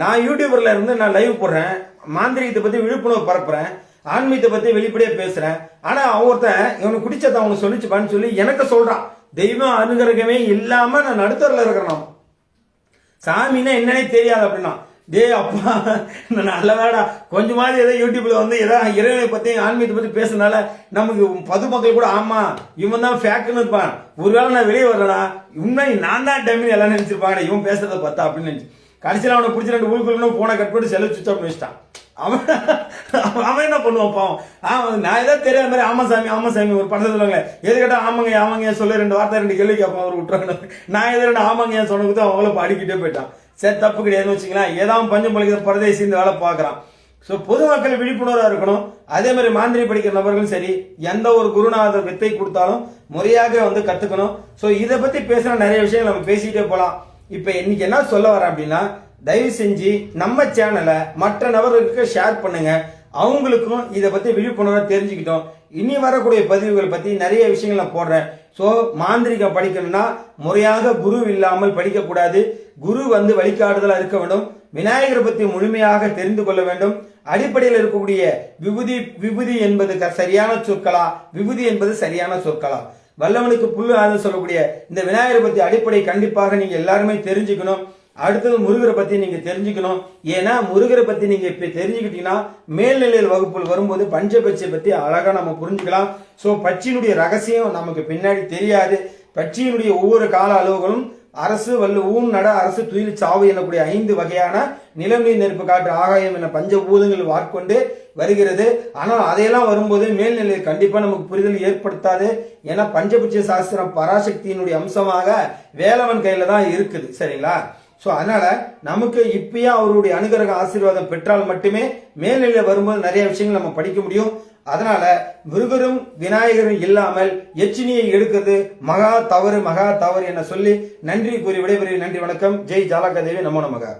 நான் யூடியூபர்ல இருந்து நான் லைவ் போடுறேன், மாந்திரிகத்தை பத்தி விழிப்புணர்வு பரப்புறேன், ஆன்மீகத்தை பத்தி வெளிப்படையா பேசுறேன். ஆனா ஒருத்தன் இவனுக்கு குடிச்சதை அவங்க சொல்லிச்சுப்பான்னு சொல்லி எனக்கு சொல்றான். தெய்வம் அனுகிரகமே இல்லாம நான் நடுத்தரில் இருக்கிறேன், சாமின்னா என்னன்னே தெரியாது அப்படின்னா. டே அப்பா நல்லதாடா, கொஞ்சமாவது ஏதோ யூடியூப்ல வந்து ஏதாவது இறைவனை பத்தி ஆன்மீகத்தை பத்தி பேசுனால நமக்கு பொதுமக்கள் கூட ஆமா இவன் தான் ஃபேக்ட்னு இருப்பான். ஒருவேளை நான் வெளியே வரலனா உண்மை நான் தான் டைம் எல்லாம் நினைச்சிருப்பாங்க இவன் பேசுறத பார்த்தா அப்படின்னு நினைச்சு. கடைசியில் அவனை பிடிச்சி 2 ஊருக்குள்ள போனை கட் பண்ணி செலவு சுவிச் ஆஃப் வச்சுட்டான். அவன் என்ன பண்ணுவான் பாவம். நான் ஏதாவது தெரியாத மாதிரி ஆமா சாமி ஒரு படத்தை சொல்லுவாங்களே, எது கேட்டா ஆமாங்க சொல்ல 2 வார்த்தை 2 கேள்வி கேட்பான் அவர் விட்டுறாங்க. நான் எது 2 ஆமாங்க சொன்னது அவங்கள அடிக்கிட்டே போயிட்டான். சரி தப்பு கிடையாதுன்னு வச்சுக்கலாம். ஏதாவது பஞ்சம் பழிக்கிற பரதேசி இந்த வேலை பார்க்கறான். ஸோ பொதுமக்கள் விழிப்புணர்வாக இருக்கணும். அதே மாதிரி மாந்திரி படிக்கிற நபர்களும் சரி, எந்த ஒரு குருநாதர் வித்தை கொடுத்தாலும் முறையாக வந்து கத்துக்கணும். ஸோ இதை பத்தி பேசுற நிறைய விஷயங்கள் நம்ம பேசிக்கிட்டே போகலாம். இப்ப இன்னைக்கு என்ன சொல்ல வரேன் அப்படின்னா, தயவு செஞ்சு நம்ம சேனலை மற்ற நபர்களுக்கு ஷேர் பண்ணுங்க. அவங்களுக்கும் இதை பத்தி விழிப்புணர்வை தெரிஞ்சுக்கிட்டோம். இனி வரக்கூடிய பதிவுகள் பத்தி நிறைய விஷயங்கள் நான் போடுறேன். ஸோ மாந்திரிகம் படிக்கணும்னா முறையாக குரு இல்லாமல் படிக்கக்கூடாது. குரு வந்து வழிகாட்டுதலா இருக்க வேண்டும். விநாயகரை பத்தி முழுமையாக தெரிந்து கொள்ள வேண்டும். அடிப்படையில் இருக்கக்கூடிய விபூதி என்பது சரியான சொற்களா, விபூதி என்பது சரியான சொற்களா, வல்லவனுக்கு புல்லு ஆதல் சொல்லக்கூடிய இந்த விநாயகரை பத்தி அடிப்படை கண்டிப்பாக நீங்க எல்லாருமே தெரிஞ்சுக்கணும். அடுத்தது முருகரை பத்தி நீங்க தெரிஞ்சுக்கணும். ஏன்னா முருகரை பத்தி நீங்க இப்ப தெரிஞ்சுக்கிட்டீங்கன்னா மேல்நிலையில் வகுப்புகள் வரும்போது பஞ்சபட்சியை பத்தி அழகா நம்ம புரிஞ்சுக்கலாம். சோ பட்சியினுடைய ரகசியம் நமக்கு பின்னாடி தெரியாது. பட்சியினுடைய ஒவ்வொரு கால அளவுகளும் அரசு வல்லு ஊன் நட அரசு துயில் சாவு எனக்கூடிய 5 வகையான நிலம் நீர் நெருப்பு காற்று ஆகாயம் என பஞ்சபூதங்கள் வாட்கொண்டு வருகிறது. ஆனால் அதையெல்லாம் வரும்போது மேல்நிலையில் கண்டிப்பா நமக்கு புரிதல் ஏற்படுத்தாது. ஏன்னா பஞ்சபட்ச சாஸ்திரம் பராசக்தியினுடைய அம்சமாக வேலவன் கையில தான் இருக்குது. சரிங்களா? ஸோ அதனால நமக்கு இப்பயே அவருடைய அனுகிரக ஆசீர்வாதம் பெற்றால் மட்டுமே மேல்நிலையில் வரும்போது நிறைய விஷயங்கள் நம்ம படிக்க முடியும். அதனால முருகரும் விநாயகரும் இல்லாமல் எச்சினியை எடுக்கிறது மகா தவறு என சொல்லி நன்றி கூறி விடைபெறுகிறேன். நன்றி, வணக்கம். ஜெய் ஜாலகா தேவி, நமோ நமக.